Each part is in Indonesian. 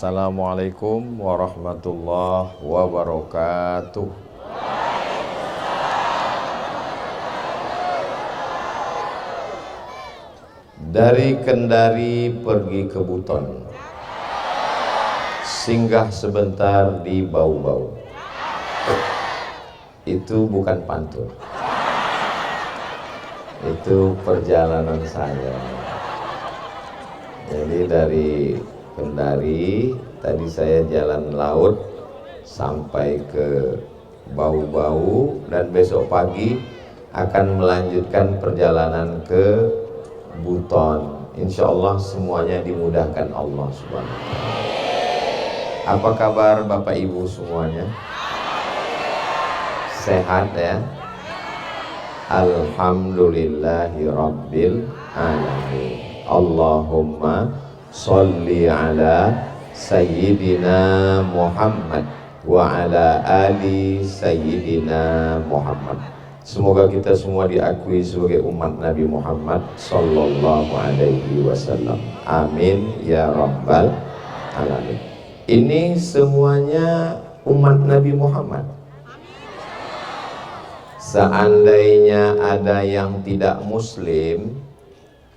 Assalamualaikum warahmatullahi wabarakatuh. Dari Kendari pergi ke Buton, singgah sebentar di Bau-Bau. Itu bukan pantun, itu perjalanan saya. Jadi dari Kendari tadi saya jalan laut sampai ke Bau-Bau, dan besok pagi akan melanjutkan perjalanan ke Buton. Insya Allah semuanya dimudahkan Allah Subhanahu wa ta'ala. Apa kabar Bapak Ibu semuanya? Sehat ya? Alhamdulillahi Rabbil Alamin. Allahumma sholli ala Sayyidina Muhammad wa ala ali Sayyidina Muhammad. Semoga kita semua diakui sebagai umat Nabi Muhammad sallallahu alaihi wasallam. Amin ya rabbal alamin. Ini semuanya umat Nabi Muhammad. Seandainya ada yang tidak muslim,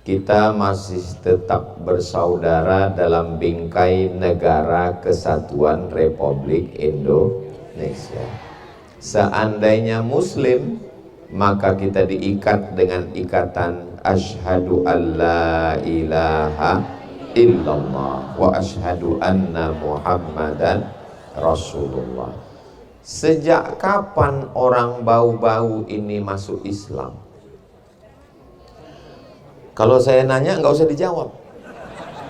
kita masih tetap bersaudara dalam bingkai Negara Kesatuan Republik Indonesia. Seandainya muslim, maka kita diikat dengan ikatan asyhadu alla ilaha illallah wa asyhadu anna muhammadan rasulullah. Sejak kapan orang Bau-Bau ini masuk Islam? Kalau saya nanya nggak usah dijawab,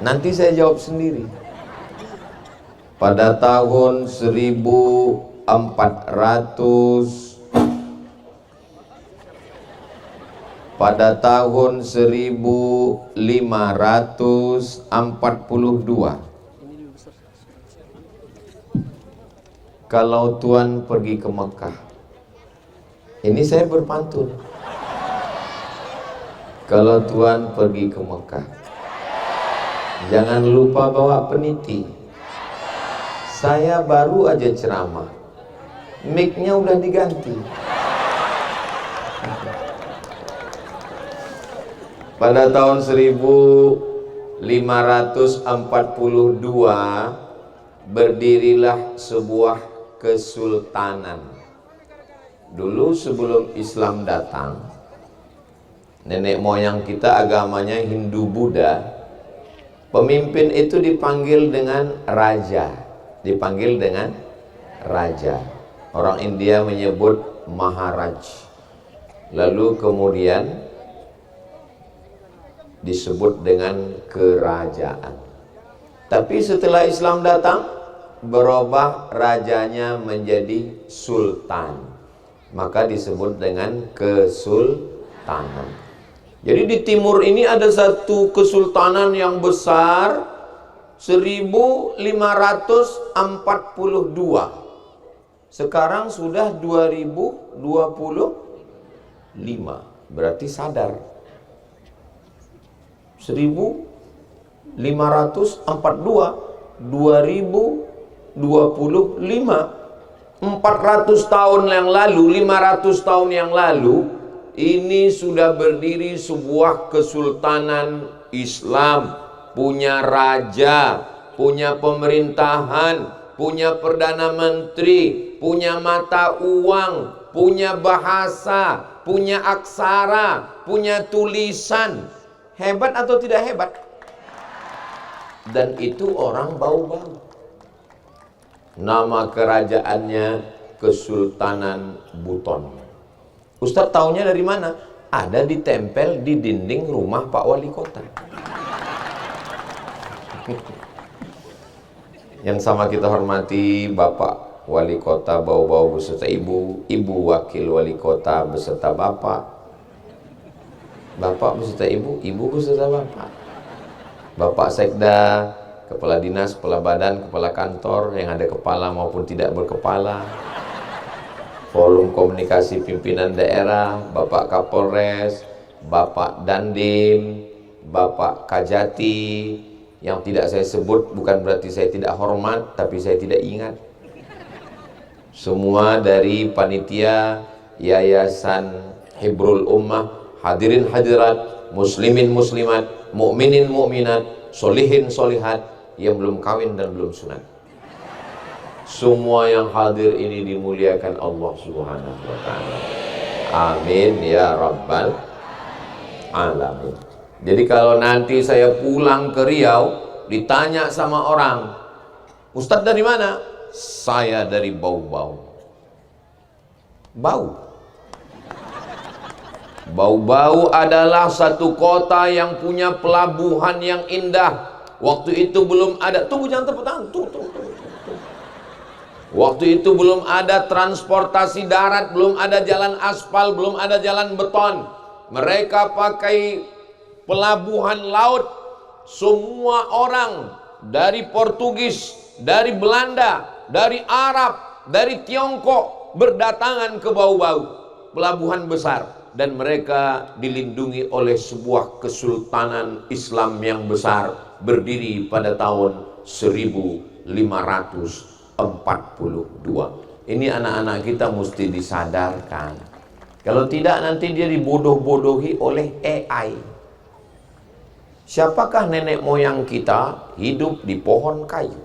nanti saya jawab sendiri. Pada tahun 1542, kalau Tuhan pergi ke Mekah, ini saya berpantun. Kalau Tuhan pergi ke Mekah, jangan lupa bawa peniti. Saya baru aja ceramah, mic-nya udah diganti. Pada tahun 1542 berdirilah sebuah kesultanan. Dulu sebelum Islam datang, nenek moyang kita agamanya Hindu-Buddha. Pemimpin itu dipanggil dengan raja. Dipanggil dengan raja. Orang India menyebut Maharaj. Lalu kemudian disebut dengan kerajaan. Tapi setelah Islam datang, berubah rajanya menjadi sultan. Maka disebut dengan kesultanan. Jadi di timur ini ada satu kesultanan yang besar, 1542. Sekarang sudah 2025. Berarti sadar. 1542, 2025. 400 tahun yang lalu, 500 tahun yang lalu, ini sudah berdiri sebuah kesultanan Islam, punya raja, punya pemerintahan, punya perdana menteri, punya mata uang, punya bahasa, punya aksara, punya tulisan. Hebat atau tidak hebat? Dan itu orang Bau-Bau. Nama kerajaannya Kesultanan Buton. Ustadz taunya dari mana? Ada ditempel di dinding rumah Pak Wali Kota. Yang sama kita hormati Bapak Wali Kota Bau-Bau beserta Ibu, Ibu Wakil Wali Kota beserta Bapak, Bapak beserta Ibu, Ibu beserta Bapak, Bapak Sekda, Kepala Dinas, Kepala Badan, Kepala Kantor yang ada kepala maupun tidak berkepala, Forum Komunikasi Pimpinan Daerah, Bapak Kapolres, Bapak Dandim, Bapak Kajati, Yang tidak saya sebut bukan berarti saya tidak hormat, tapi saya tidak ingat. Semua dari panitia Yayasan Hibrul Ummah, hadirin hadirat, muslimin muslimat, mukminin mukminat, solihin solihat yang belum kawin dan belum sunat. Semua yang hadir ini dimuliakan Allah Subhanahu wa taala. Amin ya rabbal alamin. Jadi kalau nanti saya pulang ke Riau ditanya sama orang, "Ustadz dari mana?" "Saya dari Bau-Bau." Bau. Bau-Bau adalah satu kota yang punya pelabuhan yang indah. Waktu itu belum ada, tunggu jangan tepuk tangan, tunggu. Waktu itu belum ada transportasi darat, belum ada jalan aspal, belum ada jalan beton. Mereka pakai pelabuhan laut. Semua orang dari Portugis, dari Belanda, dari Arab, dari Tiongkok berdatangan ke Bau-Bau, pelabuhan besar. Dan mereka dilindungi oleh sebuah kesultanan Islam yang besar, berdiri pada tahun 1542. Ini anak-anak kita mesti disadarkan. Kalau tidak nanti dia dibodoh-bodohi oleh AI. Siapakah nenek moyang kita hidup di pohon kayu?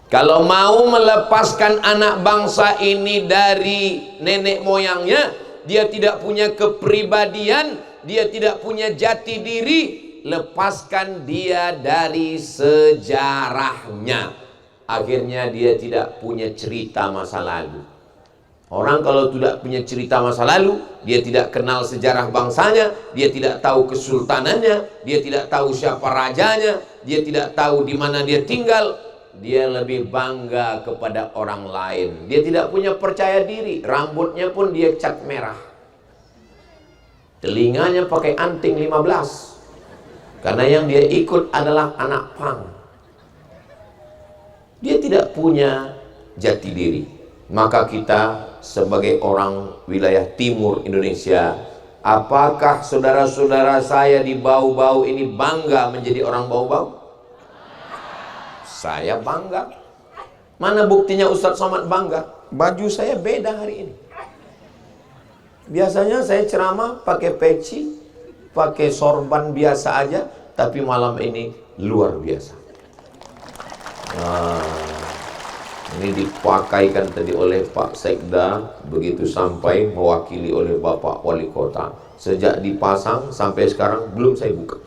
Kalau mau melepaskan anak bangsa ini dari nenek moyangnya, dia tidak punya kepribadian, dia tidak punya jati diri, lepaskan dia dari sejarahnya. Akhirnya dia tidak punya cerita masa lalu. Orang kalau tidak punya cerita masa lalu, dia tidak kenal sejarah bangsanya, dia tidak tahu kesultanannya, dia tidak tahu siapa rajanya, dia tidak tahu di mana dia tinggal. Dia lebih bangga kepada orang lain. Dia tidak punya percaya diri. Rambutnya pun dia cat merah. Telinganya pakai anting 15. Karena yang dia ikut adalah anak pang. Dia tidak punya jati diri. Maka kita sebagai orang wilayah timur Indonesia, apakah saudara-saudara saya di Bau-Bau ini bangga menjadi orang Bau-Bau? Saya bangga. Mana buktinya Ustadz Somad bangga? Baju saya beda hari ini. Biasanya saya ceramah pakai peci, pakai sorban biasa aja, tapi malam ini luar biasa. Ini dipakaikan tadi oleh Pak Sekda, begitu sampai mewakili oleh Bapak Wali Kota. Sejak dipasang sampai sekarang belum saya buka.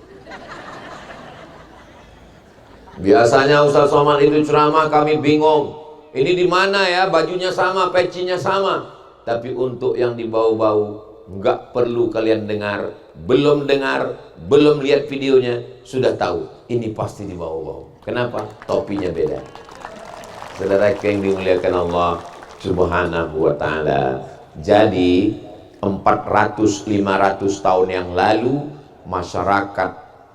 Biasanya Ustaz Somad itu ceramah kami bingung. Ini di mana ya, bajunya sama, pecinya sama. Tapi untuk yang di Bau-Bau, nggak perlu kalian dengar, belum lihat videonya, sudah tahu. Ini pasti di Bau-Bau. Kenapa? Topinya beda. Saudara yang dimuliakan Allah Subhanahu wa ta'ala. Jadi 400-500 tahun yang lalu, masyarakat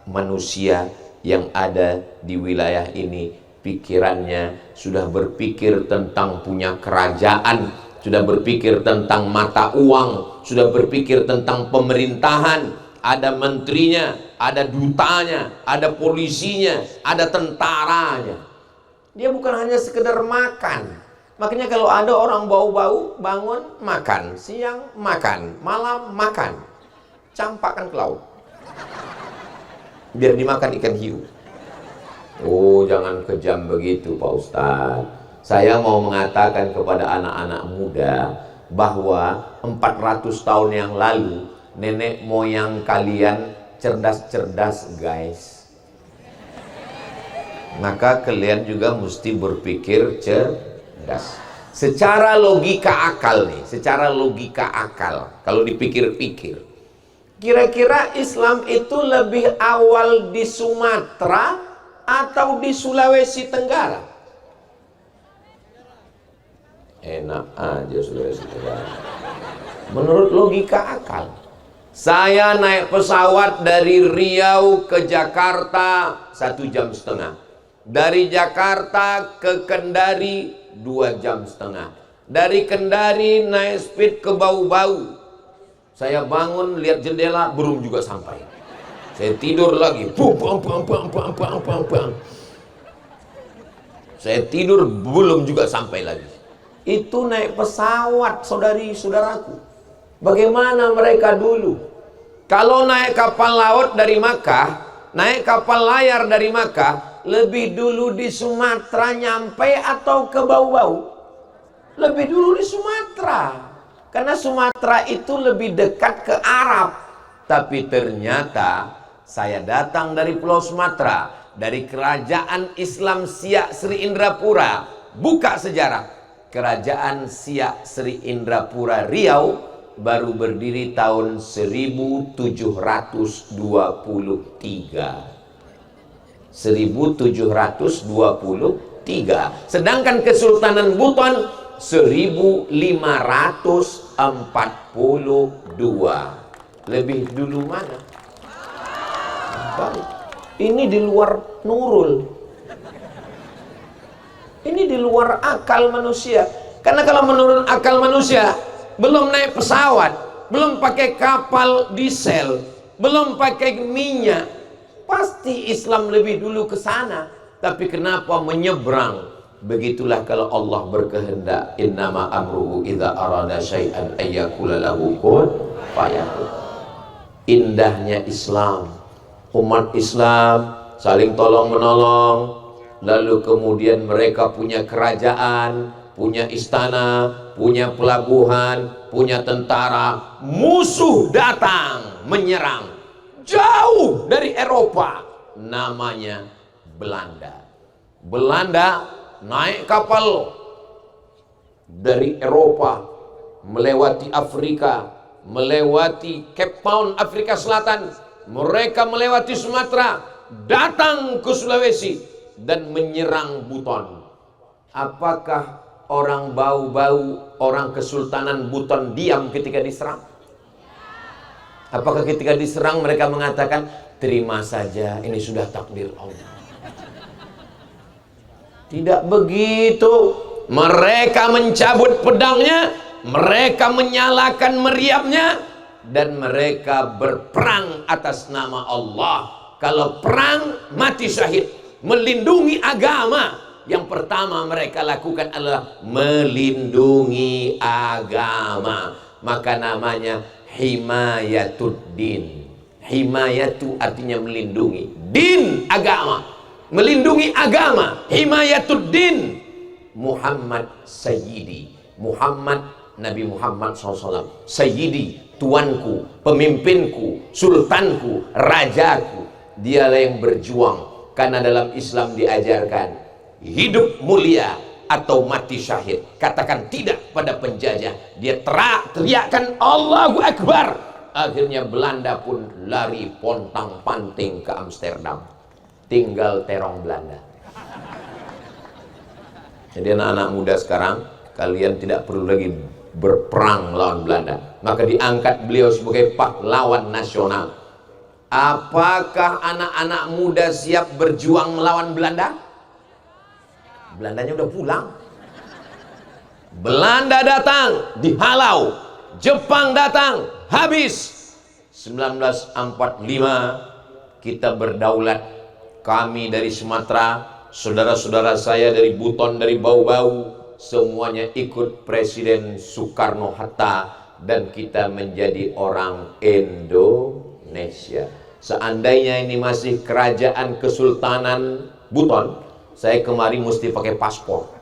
manusia yang ada di wilayah ini pikirannya sudah berpikir tentang punya kerajaan, sudah berpikir tentang mata uang, sudah berpikir tentang pemerintahan, ada menterinya, ada dutanya, ada polisinya, ada tentaranya. Dia bukan hanya sekedar makan. Makanya kalau ada orang Bau-Bau bangun makan, siang makan, malam makan, campakkan ke laut biar dimakan ikan hiu. Oh, jangan kejam begitu Pak Ustadz. Saya mau mengatakan kepada anak-anak muda bahwa 400 tahun yang lalu nenek moyang kalian cerdas-cerdas guys. Maka kalian juga mesti berpikir cerdas. Secara logika akal nih, secara logika akal, kalau dipikir-pikir, kira-kira Islam itu lebih awal di Sumatera atau di Sulawesi Tenggara? Enak aja Sulawesi Tenggara. Menurut logika akal. Saya naik pesawat dari Riau ke Jakarta 1,5 jam. Dari Jakarta ke Kendari 2,5 jam. Dari Kendari naik speed ke Bau-Bau. Saya bangun, lihat jendela, burung juga sampai. Saya tidur lagi, bang, bang, bang, bang, bang, bang, bang, bang. Saya tidur belum juga sampai lagi. Itu naik pesawat, saudari-saudaraku. Bagaimana mereka dulu? Kalau naik kapal laut dari Makkah, naik kapal layar dari Makkah, lebih dulu di Sumatera nyampe atau ke Bau-Bau? Lebih dulu di Sumatera. Karena Sumatera itu lebih dekat ke Arab. Tapi ternyata saya datang dari Pulau Sumatera, dari Kerajaan Islam Siak Sri Indrapura. Buka sejarah. Kerajaan Siak Sri Indrapura Riau baru berdiri tahun 1723. 1723. Sedangkan Kesultanan Buton 1542. Lebih dulu mana? Baik. Ini di luar nurul. Ini di luar akal manusia. Karena kalau menurut akal manusia, belum naik pesawat, belum pakai kapal diesel, belum pakai minyak, pasti Islam lebih dulu ke sana. Tapi kenapa menyeberang? Begitulah kalau Allah berkehendak. Innama amruhu idza arada syai'an ayyakula lahu kun fayakun. Indahnya Islam. Umat Islam saling tolong menolong. Lalu kemudian mereka punya kerajaan, punya istana, punya pelabuhan, punya tentara. Musuh datang menyerang jauh dari Eropa, namanya Belanda. Belanda naik kapal dari Eropa, melewati Afrika, melewati Cape Town, Afrika Selatan. Mereka melewati Sumatera, datang ke Sulawesi dan menyerang Buton. Apakah orang Bau-Bau, orang Kesultanan Buton diam ketika diserang? Apakah ketika diserang mereka mengatakan, terima saja, ini sudah takdir Allah? Tidak begitu. Mereka mencabut pedangnya, mereka menyalakan meriamnya, dan mereka berperang atas nama Allah. Kalau perang, mati syahid. Melindungi agama, yang pertama mereka lakukan adalah melindungi agama. Maka namanya himayatuddin. Himayatu artinya melindungi. Din, agama. Melindungi agama. Himayatuddin. Muhammad Sayyidi. Muhammad, Nabi Muhammad SAW. Sayyidi, tuanku, pemimpinku, sultanku, rajaku. Dialah yang berjuang. Karena dalam Islam diajarkan hidup mulia atau mati syahid. Katakan tidak pada penjajah. Dia teriakkan Allahu Akbar. Akhirnya Belanda pun lari pontang-panting ke Amsterdam. Tinggal terong Belanda. Jadi anak-anak muda sekarang, kalian tidak perlu lagi berperang melawan Belanda. Maka diangkat beliau sebagai pahlawan nasional. Apakah anak-anak muda siap berjuang melawan Belanda? Belandanya udah pulang. Belanda datang, dihalau. Jepang datang, habis. 1945 kita berdaulat. Kami dari Sumatera, saudara-saudara saya dari Buton, dari Bau-Bau, semuanya ikut Presiden Soekarno-Hatta, dan kita menjadi orang Indonesia. Seandainya ini masih kerajaan Kesultanan Buton, saya kemari mesti pakai paspor.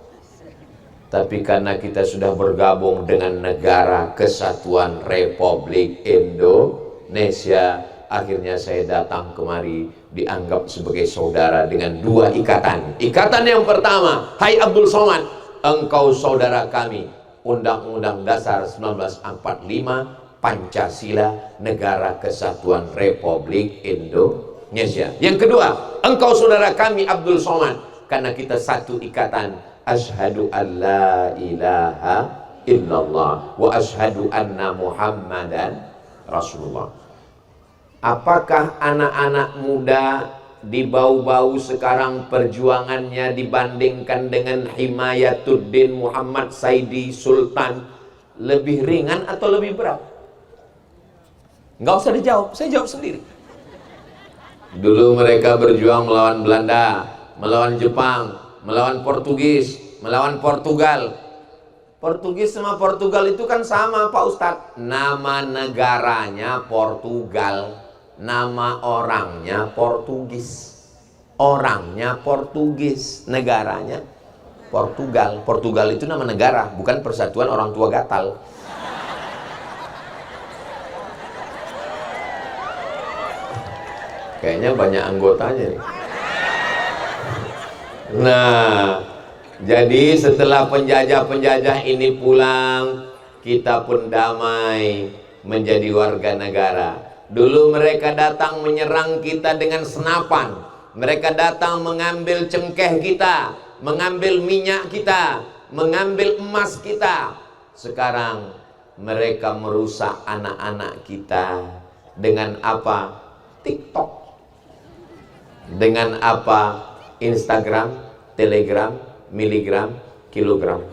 Tapi karena kita sudah bergabung dengan Negara Kesatuan Republik Indonesia, akhirnya saya datang kemari dianggap sebagai saudara dengan dua ikatan. Ikatan yang pertama, hai Abdul Somad, engkau saudara kami. Undang-Undang Dasar 1945, Pancasila, Negara Kesatuan Republik Indonesia. Yang kedua, engkau saudara kami Abdul Somad, karena kita satu ikatan. Asyhadu an la ilaha illallah wa asyhadu anna Muhammadan Rasulullah. Apakah anak-anak muda di Bau-Bau sekarang perjuangannya dibandingkan dengan Himayatuddin Muhammad Saidi Sultan lebih ringan atau lebih berat? Nggak usah dijawab, saya jawab sendiri. Dulu mereka berjuang melawan Belanda, melawan Jepang, melawan Portugis, melawan Portugal. Portugis sama Portugal itu kan sama Pak Ustadz. Nama negaranya Portugal, nama orangnya Portugis. Orangnya Portugis, negaranya Portugal. Portugal itu nama negara, bukan persatuan orang tua gatal. Kayaknya banyak anggotanya nih. Nah, jadi setelah penjajah-penjajah ini pulang, kita pun damai menjadi warga negara. Dulu mereka datang menyerang kita dengan senapan. Mereka datang mengambil cengkeh kita, mengambil minyak kita, mengambil emas kita. Sekarang mereka merusak anak-anak kita dengan apa? TikTok. Dengan apa? Instagram, Telegram, miligram, kilogram.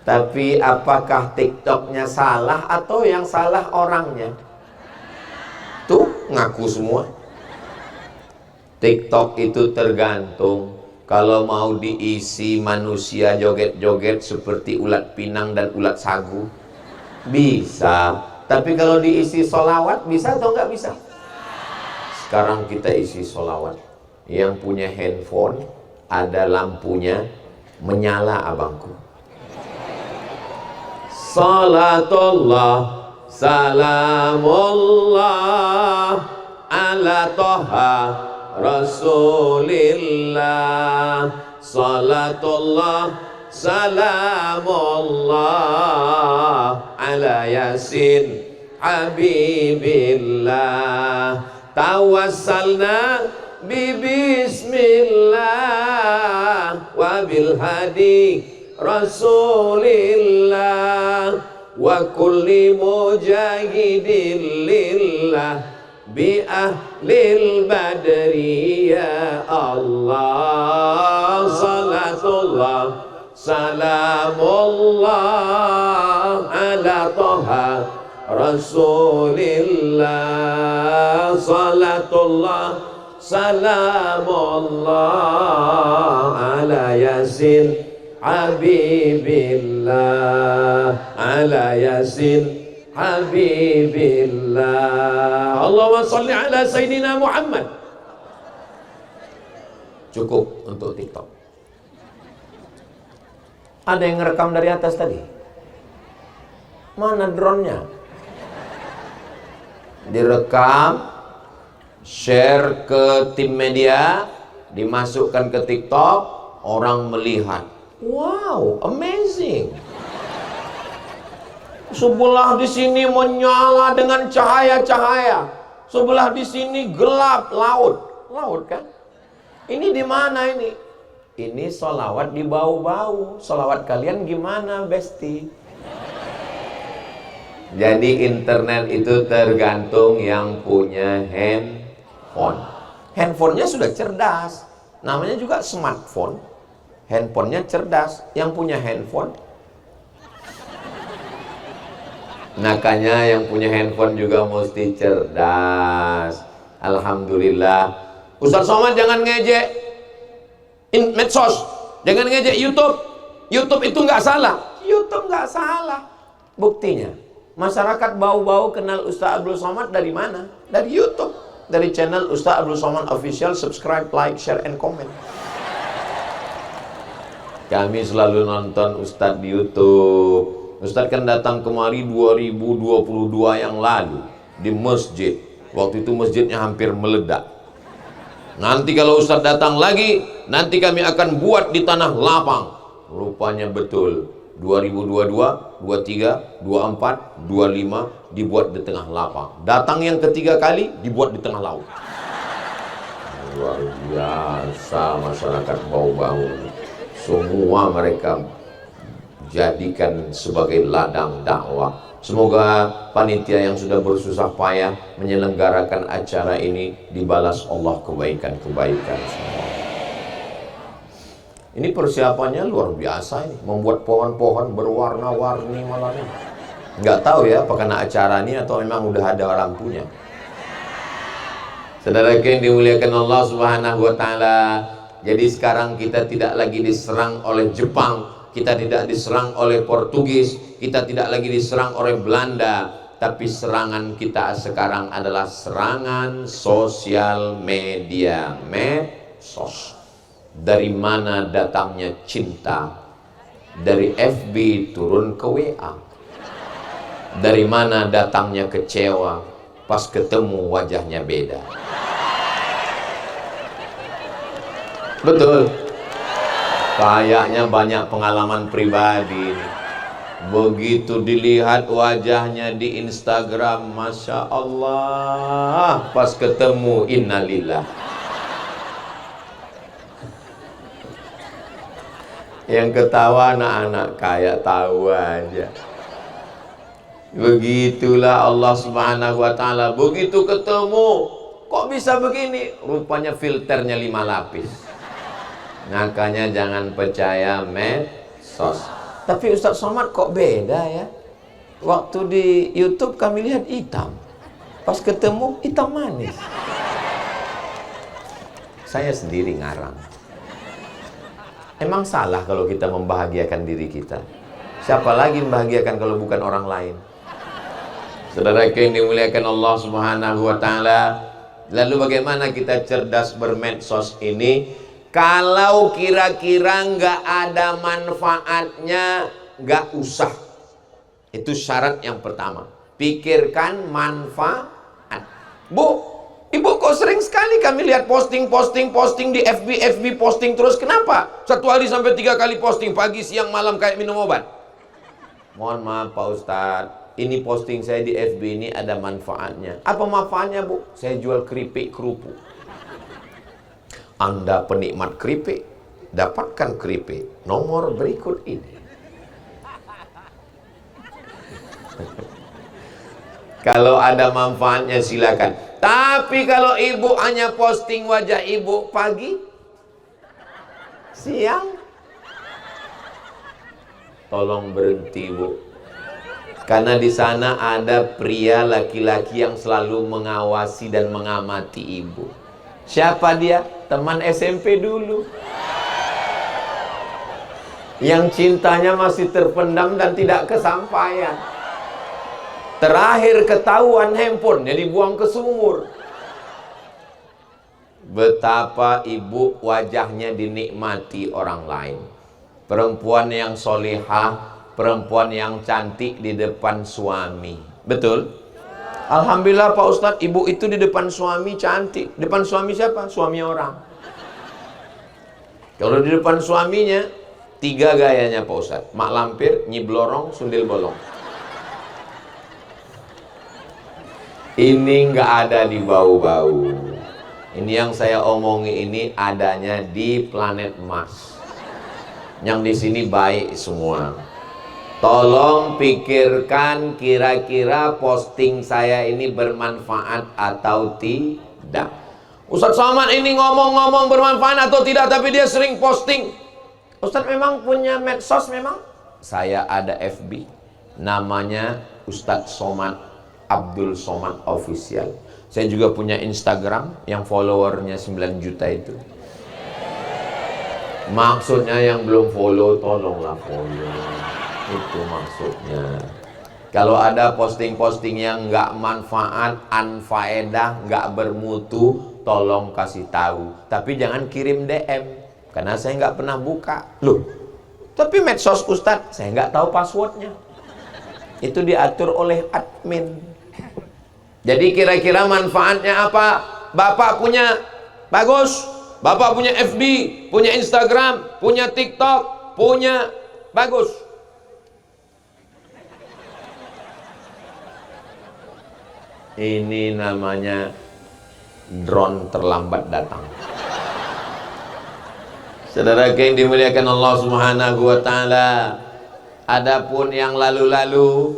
Tapi apakah TikToknya salah atau yang salah orangnya? Tuh ngaku semua. TikTok itu tergantung. Kalau mau diisi manusia joget-joget seperti ulat pinang dan ulat sagu, bisa. Tapi kalau diisi solawat, bisa atau nggak bisa? Sekarang kita isi solawat. Yang punya handphone ada lampunya menyala abangku. Salatullah salamullah ala toha Rasulillah. Salatullah salamullah ala Yasin Habibillah. Tawassalna bismillah wa bil hadi Rasulillah wa kulli mujahidin lillah bi ahlil badri ya Allah. Salatullah salamullah ala toha Rasulillah. Salatullah salamullah ala Yasin Habibillah. Ala Yasin Habibillah. Allahumma salli ala Sayyidina Muhammad. Cukup untuk TikTok. Ada yang ngerekam dari atas tadi? Mana drone-nya? Direkam, share ke tim media, dimasukkan ke TikTok, orang melihat. Wow, amazing. Sebelah di sini menyala dengan cahaya-cahaya, sebelah di sini gelap, laut kan? Ini di mana ini? Ini solawat di bau-bau. Solawat kalian gimana, Besti? Jadi internet itu tergantung yang punya handphone. Handphonenya sudah cerdas, namanya juga smartphone. Handphonenya cerdas, yang punya handphone. Makanya yang punya handphone juga mesti cerdas. Alhamdulillah. Ustaz Somad jangan ngejek medsos, jangan ngejek YouTube. YouTube itu nggak salah. YouTube nggak salah. Buktinya, masyarakat bau-bau kenal Ustaz Abdul Somad dari mana? Dari YouTube, dari channel Ustaz Abdul Somad Official. Subscribe, like, share, and comment. Kami selalu nonton Ustaz di YouTube. Ustaz kan datang kemari 2022 yang lalu di masjid. Waktu itu masjidnya hampir meledak. Nanti kalau Ustaz datang lagi, nanti kami akan buat di tanah lapang. Rupanya betul. 2022, 23, 24, 25 dibuat di tengah lapang. Datang yang ketiga kali dibuat di tengah laut. Luar biasa masyarakat bau-bau. Semua mereka jadikan sebagai ladang dakwah. Semoga panitia yang sudah bersusah payah menyelenggarakan acara ini dibalas Allah kebaikan-kebaikan semua. Ini persiapannya luar biasa ini, membuat pohon-pohon berwarna-warni malam ini. Nggak tahu ya, apa karena acara ini atau memang udah ada lampunya. Saudara yang dimuliakan Allah Subhanahu wa taala, jadi sekarang kita tidak lagi diserang oleh Jepang, kita tidak diserang oleh Portugis, kita tidak lagi diserang oleh Belanda, tapi serangan kita sekarang adalah serangan sosial media, medsos. Dari mana datangnya cinta? Dari FB turun ke WA. Dari mana datangnya kecewa? Pas ketemu wajahnya beda. Betul. Kayaknya banyak pengalaman pribadi. Begitu dilihat wajahnya di Instagram, Masya Allah, pas ketemu innalillah. Yang ketawa anak-anak kaya tahu aja. Begitulah Allah Subhanahu wa taala. Begitu ketemu, kok bisa begini? Rupanya filternya 5 lapis. Makanya jangan percaya medsos. Tapi Ustadz Somad kok beda ya? Waktu di YouTube kami lihat hitam, pas ketemu hitam manis. Saya sendiri ngarang. Emang salah kalau kita membahagiakan diri kita? Siapa lagi membahagiakan kalau bukan orang lain? Saudara yang dimuliakan Allah Subhanahu wa taala, lalu bagaimana kita cerdas bermedsos ini? Kalau kira-kira nggak ada manfaatnya, nggak usah. Itu syarat yang pertama. Pikirkan manfaat. Bu, ibu kok sering sekali kami lihat posting di FB posting terus. Kenapa? 1 hari sampai 3 kali posting, pagi, siang, malam kayak minum obat. Mohon maaf Pak Ustadz, ini posting saya di FB ini ada manfaatnya. Apa manfaatnya Bu? Saya jual keripik kerupuk. Anda penikmat keripik, dapatkan keripik nomor berikut ini. Kalau ada manfaatnya silakan. Tapi kalau ibu hanya posting wajah ibu pagi, siang, tolong berhenti Bu. Karena di sana ada pria laki-laki yang selalu mengawasi dan mengamati ibu. Siapa dia? Teman SMP dulu. Yang cintanya masih terpendam dan tidak kesampaian. Terakhir ketahuan handphone, jadi buang ke sumur. Betapa ibu wajahnya dinikmati orang lain. Perempuan yang solehah, perempuan yang cantik di depan suami. Betul? Alhamdulillah Pak Ustadz, ibu itu di depan suami cantik. Depan suami siapa? Suami orang. Kalau di depan suaminya, 3 gayanya Pak Ustadz. Mak lampir, nyi blorong, sundil bolong. Ini nggak ada di bau-bau. Ini yang saya omongi ini adanya di planet Mars. Yang di sini baik semua. Tolong pikirkan kira-kira posting saya ini bermanfaat atau tidak. Ustadz Somad ini ngomong-ngomong bermanfaat atau tidak, tapi dia sering posting. Ustadz memang punya medsos memang? Saya ada FB, namanya Ustadz Somad Abdul Somad Official. Saya juga punya Instagram yang followernya 9 juta itu. Maksudnya yang belum follow, tolonglah follow. Itu maksudnya. Kalau ada posting-posting yang nggak manfaat, anfaedah, nggak bermutu, tolong kasih tahu. Tapi jangan kirim DM, karena saya nggak pernah buka. Loh, tapi medsos Ustadz, saya nggak tahu passwordnya. Itu diatur oleh admin. Jadi kira-kira manfaatnya apa? Bapak punya bagus, Bapak punya FB, punya Instagram, punya TikTok, punya bagus. Ini namanya drone terlambat datang. Saudara yang dimuliakan Allah Subhanahu wa taala, adapun yang lalu-lalu,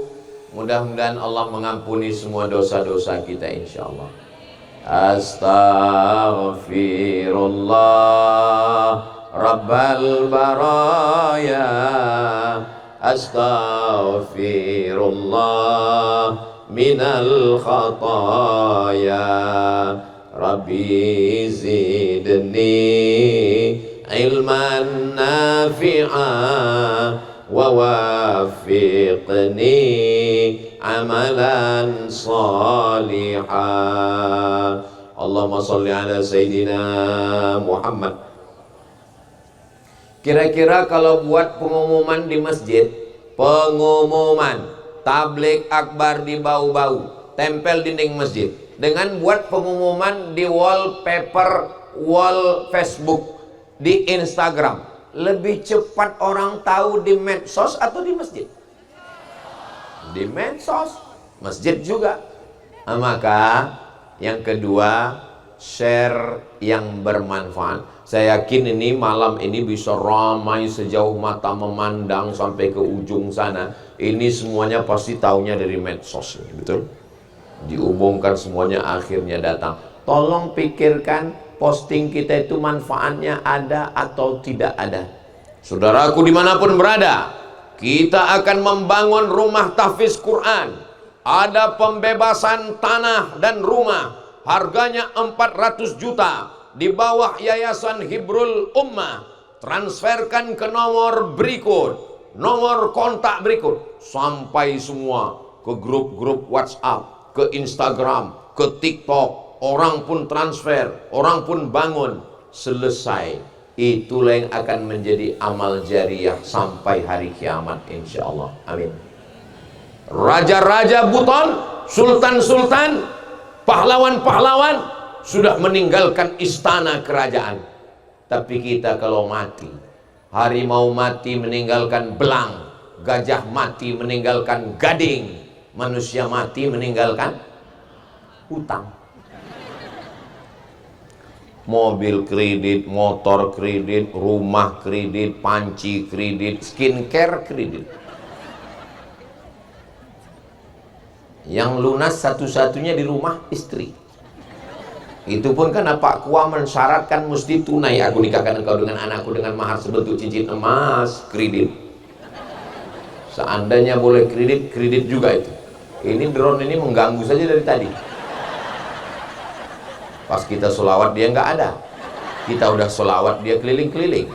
mudah-mudahan Allah mengampuni semua dosa-dosa kita insyaallah. Astaghfirullah Rabbal baraya, astaghfirullah minal khataya, Rabbi zidni ilman nafi'a wa wafiqni amalan salihah. Allahumma salli ala Sayyidina Muhammad. Kira-kira kalau buat pengumuman di masjid, pengumuman tabligh akbar di bau-bau, tempel dinding masjid, dengan buat pengumuman di wallpaper, wall Facebook, di Instagram, lebih cepat orang tahu di medsos atau di masjid? Di medsos, masjid juga. Nah, maka yang kedua, share yang bermanfaat. Saya yakin ini malam ini bisa ramai sejauh mata memandang sampai ke ujung sana. Ini semuanya pasti taunya dari medsos, betul? Diumumkan semuanya akhirnya datang. Tolong pikirkan posting kita itu manfaatnya ada atau tidak ada. Saudaraku dimanapun berada, kita akan membangun rumah tahfiz Quran. Ada pembebasan tanah dan rumah, harganya 400 juta di bawah Yayasan Hibrul Ummah. Transferkan ke nomor berikut, nomor kontak berikut, sampai semua ke grup-grup WhatsApp, ke Instagram, ke TikTok. Orang pun transfer, orang pun bangun. Selesai. Itulah yang akan menjadi amal jariah sampai hari kiamat, insya Allah. Amin. Raja-raja Buton, sultan-sultan, pahlawan-pahlawan sudah meninggalkan istana kerajaan. Tapi kita kalau mati, harimau mati meninggalkan belang, gajah mati meninggalkan gading, manusia mati meninggalkan hutang. Mobil kredit, motor kredit, rumah kredit, panci kredit, skincare kredit. Yang lunas satu-satunya di rumah istri. Itu pun karena Pak Kua mensyaratkan mesti tunai. Aku nikahkan engkau dengan anakku dengan mahar sebentuk cincin emas, kredit. Seandainya boleh kredit, kredit juga itu. Ini drone ini mengganggu saja dari tadi. Pas kita sholawat dia nggak ada. Kita udah sholawat dia keliling-keliling.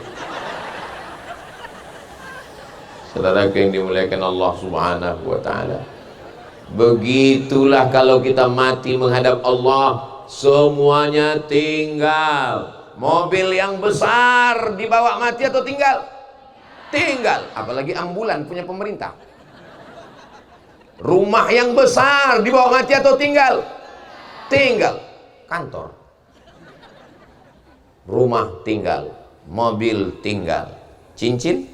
Saudaraku yang dimuliakan Allah Subhanahu wa ta'ala, begitulah kalau kita mati menghadap Allah, semuanya tinggal. Mobil yang besar dibawa mati atau tinggal? Tinggal. Apalagi ambulan punya pemerintah. Rumah yang besar dibawa mati atau tinggal? Tinggal. Kantor, rumah tinggal, mobil tinggal, cincin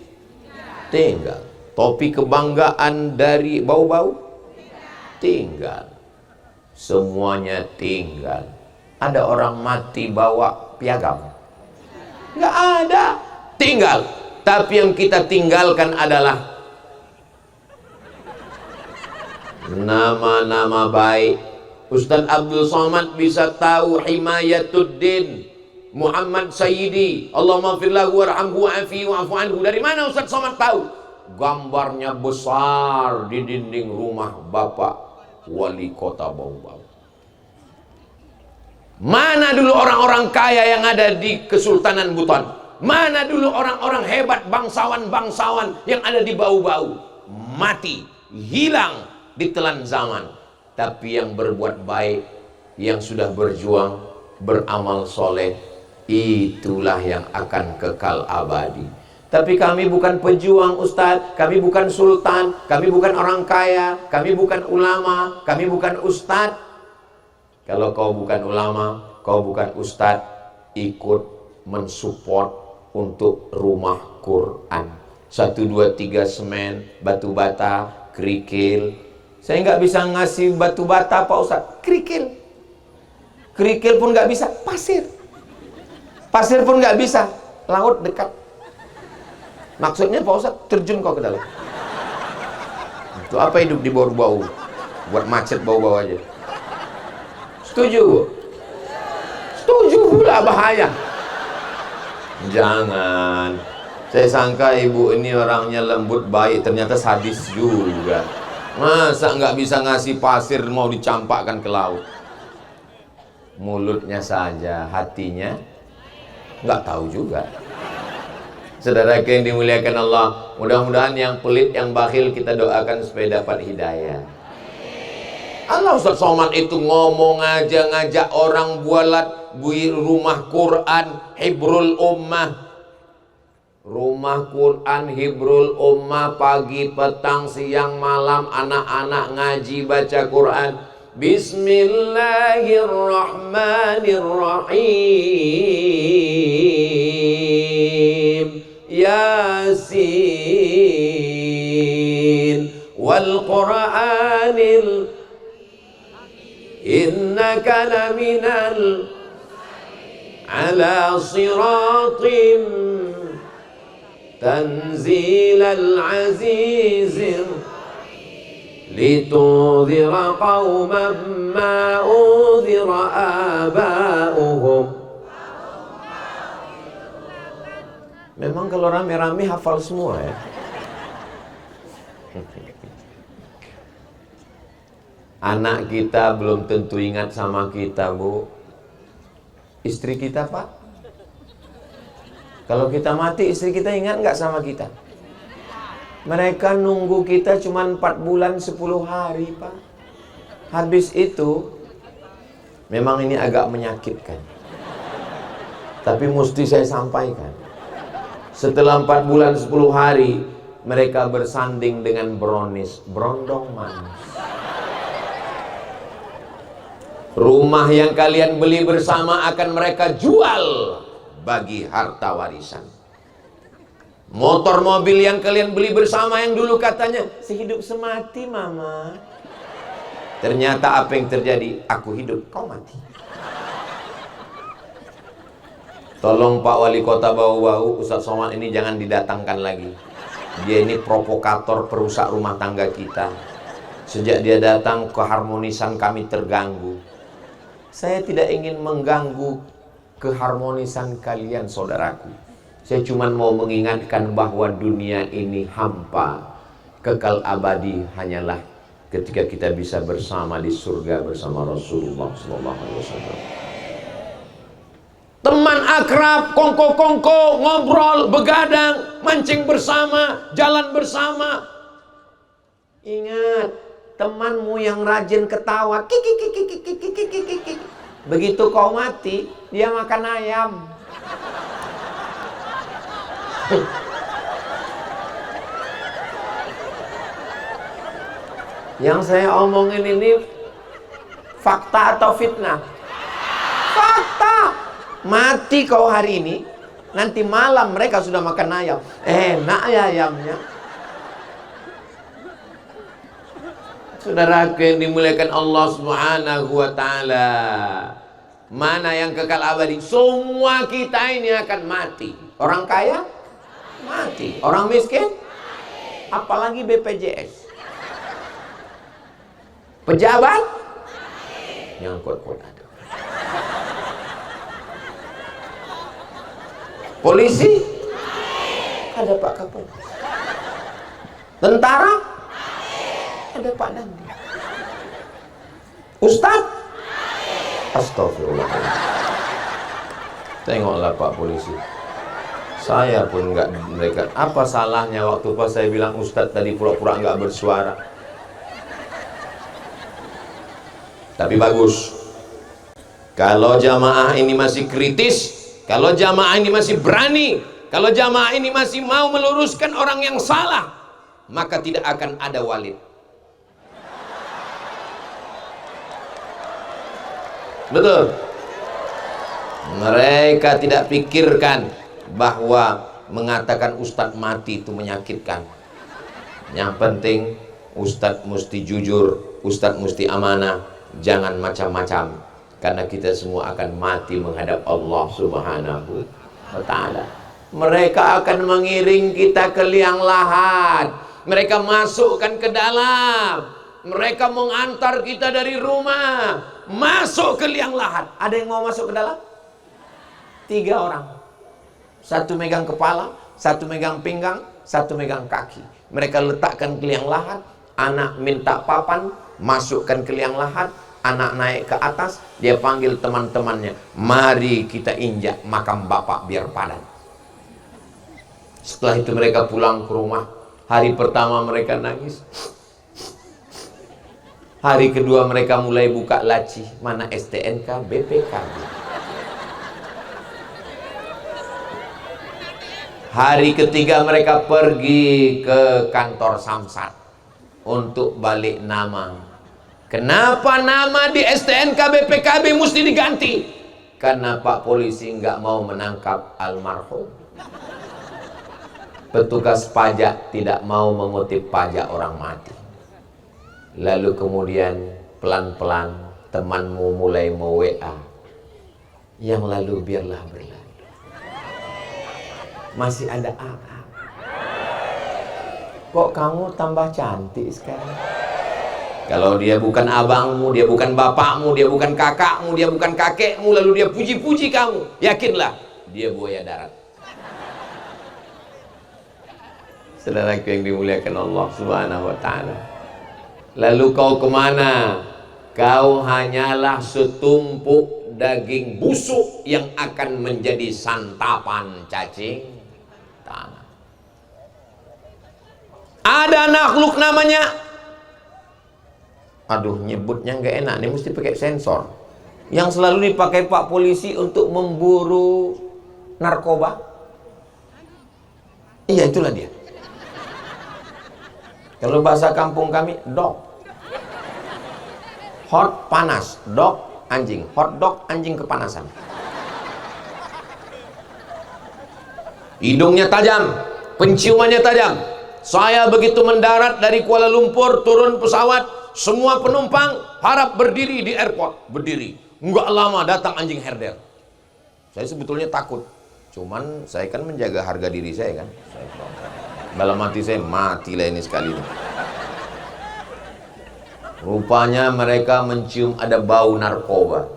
tinggal, topi kebanggaan dari bau-bau tinggal, semuanya tinggal. Ada orang mati bawa piagam? Nggak ada, tinggal. Tapi yang kita tinggalkan adalah nama-nama baik. Ustaz Abdul Somad bisa tahu Himayatuddin Muhammad Sayyidi, Allahumma firlahu warhamhu wa'afihi wa'afu anhu. Dari mana Ustaz Somad tahu? Gambarnya besar di dinding rumah Bapak Wali Kota Bau-Bau. Mana dulu orang-orang kaya yang ada di Kesultanan Buton? Mana dulu orang-orang hebat, bangsawan-bangsawan yang ada di Bau-Bau? Mati, hilang, ditelan zaman. Tapi yang berbuat baik, yang sudah berjuang, beramal soleh, itulah yang akan kekal abadi. Tapi kami bukan pejuang Ustadz, kami bukan sultan, kami bukan orang kaya, kami bukan ulama, kami bukan ustadz. Kalau kau bukan ulama, kau bukan ustadz, ikut mensupport untuk rumah Quran. 1, 2, 3 semen, batu bata, kerikil. Saya nggak bisa ngasih batu bata Pak Ustadz, kerikil. Kerikil pun nggak bisa, pasir. Pasir pun nggak bisa, laut dekat. Maksudnya Pak Ustadz, terjun kau ke dalam. Itu apa hidup di bau-bau? Buat macet bau-bau aja. Setuju? Setuju pula, bahaya. Jangan. Saya sangka ibu ini orangnya lembut baik, ternyata sadis juga. Masa nggak bisa ngasih pasir mau dicampakkan ke laut? mulutnya saja, hatinya nggak tahu juga. Saudara yang dimuliakan Allah, mudah-mudahan yang pelit, yang bakhil kita doakan supaya dapat hidayah. Allah Ustaz Somad itu ngomong aja, ngajak orang buat rumah Quran Hibrul Ummah. Rumah Quran Hibrul Ummah, pagi, petang, siang, malam, anak-anak ngaji baca Quran. Bismillahirrahmanirrahim. Yasin wal Qur'anil innaka laminal ala siratim tanzilal azizir litudhira qauman ma udhira aba'uhum. Memang kalau rame-rame hafal semua ya. Anak kita belum tentu ingat sama kita, Bu. Istri kita, Pak. Kalau kita mati, istri kita ingat nggak sama kita? Mereka nunggu kita cuma 4 bulan 10 hari, Pak. Habis itu, memang ini agak menyakitkan. Tapi mesti saya sampaikan. Setelah 4 bulan 10 hari, mereka bersanding dengan brownies, berondong manis. Rumah yang kalian beli bersama akan mereka jual bagi harta warisan. Motor mobil yang kalian beli bersama yang dulu katanya sehidup semati mama, ternyata apa yang terjadi? Aku hidup, kau mati. Tolong Pak Wali Kota Bau-Bau, Ustaz Somad ini jangan didatangkan lagi. Dia ini provokator, perusak rumah tangga kita. Sejak dia datang, keharmonisan kami terganggu. Saya tidak ingin mengganggu keharmonisan kalian, saudaraku. Saya cuma mau mengingatkan bahwa dunia ini hampa. Kekal abadi hanyalah ketika kita bisa bersama di surga bersama Rasulullah SAW. Teman akrab, kongko-kongko, ngobrol, begadang, mancing bersama, jalan bersama. Ingat, temanmu yang rajin ketawa, kikikikikikikikikikik. Begitu kau mati, dia makan ayam. Yang saya omongin ini fakta atau fitnah? Fakta. Mati kau hari ini, nanti malam mereka sudah makan ayam. Enak ya ayamnya. Saudaraku yang dimuliakan Allah Subhanahu wa ta'ala, mana yang kekal abadi? Semua kita ini akan mati. Orang kaya mati, orang miskin apalagi BPJS, pejabat yang kuat-kuat ada, polisi ada Pak Kapolres, tentara ada Pak Dandim, Ustadz astagfirullah. Tengoklah Pak polisi, saya pun nggak, mereka apa salahnya waktu pas saya bilang Ustadz tadi pura-pura nggak bersuara. Tapi bagus kalau jamaah ini masih kritis, kalau jamaah ini masih berani, kalau jamaah ini masih mau meluruskan orang yang salah, maka tidak akan ada walid. Betul. Mereka tidak pikirkan bahwa mengatakan Ustadz mati itu menyakitkan. Yang penting Ustadz mesti jujur, Ustadz mesti amanah, jangan macam-macam, karena kita semua akan mati menghadap Allah Subhanahu wa ta'ala. Mereka akan mengiring kita ke liang lahat, mereka masukkan ke dalam, mereka mengantar kita dari rumah masuk ke liang lahat. Ada yang mau masuk ke dalam? 3 orang. Satu megang kepala, satu megang pinggang, satu megang kaki. Mereka letakkan ke liang lahat. Anak minta papan, masukkan ke liang lahat. anak naik ke atas, dia panggil teman-temannya, mari kita injak makam bapak biar padat. Setelah itu mereka pulang ke rumah. Hari pertama mereka nangis, hari kedua mereka mulai buka laci, mana STNK, BPKB. Hari ketiga mereka pergi ke kantor Samsat untuk balik nama. Kenapa nama di STNK BPKB mesti diganti? Karena Pak Polisi nggak mau menangkap almarhum. Petugas pajak tidak mau mengutip pajak orang mati. Lalu kemudian pelan-pelan temanmu mulai mau-WA. Yang lalu biarlah berlalu. Masih ada AA. Kok kamu tambah cantik sekarang? Kalau dia bukan abangmu, dia bukan bapakmu, dia bukan kakakmu, dia bukan kakekmu, lalu dia puji-puji kamu, yakinlah dia buaya darat. Saudaraku yang dimuliakan Allah Subhanahu wa ta'ala. Lalu kau kemana? Kau hanyalah setumpuk daging busuk yang akan menjadi santapan cacing tanah. Ada makhluk namanya, aduh nyebutnya nggak enak, ini mesti pakai sensor, yang selalu dipakai Pak Polisi untuk memburu narkoba. Iya, itulah dia. Kalau bahasa kampung kami, dog. Hot panas, dog anjing, hot dog anjing kepanasan. Hidungnya tajam, penciumannya tajam. Saya begitu mendarat dari Kuala Lumpur, turun pesawat, semua penumpang harap berdiri di airport, berdiri. Enggak lama datang anjing herder. Saya sebetulnya takut, cuman saya kan menjaga harga diri saya kan. Dalam hati saya, matilah ini sekali ini. Rupanya mereka mencium ada bau narkoba.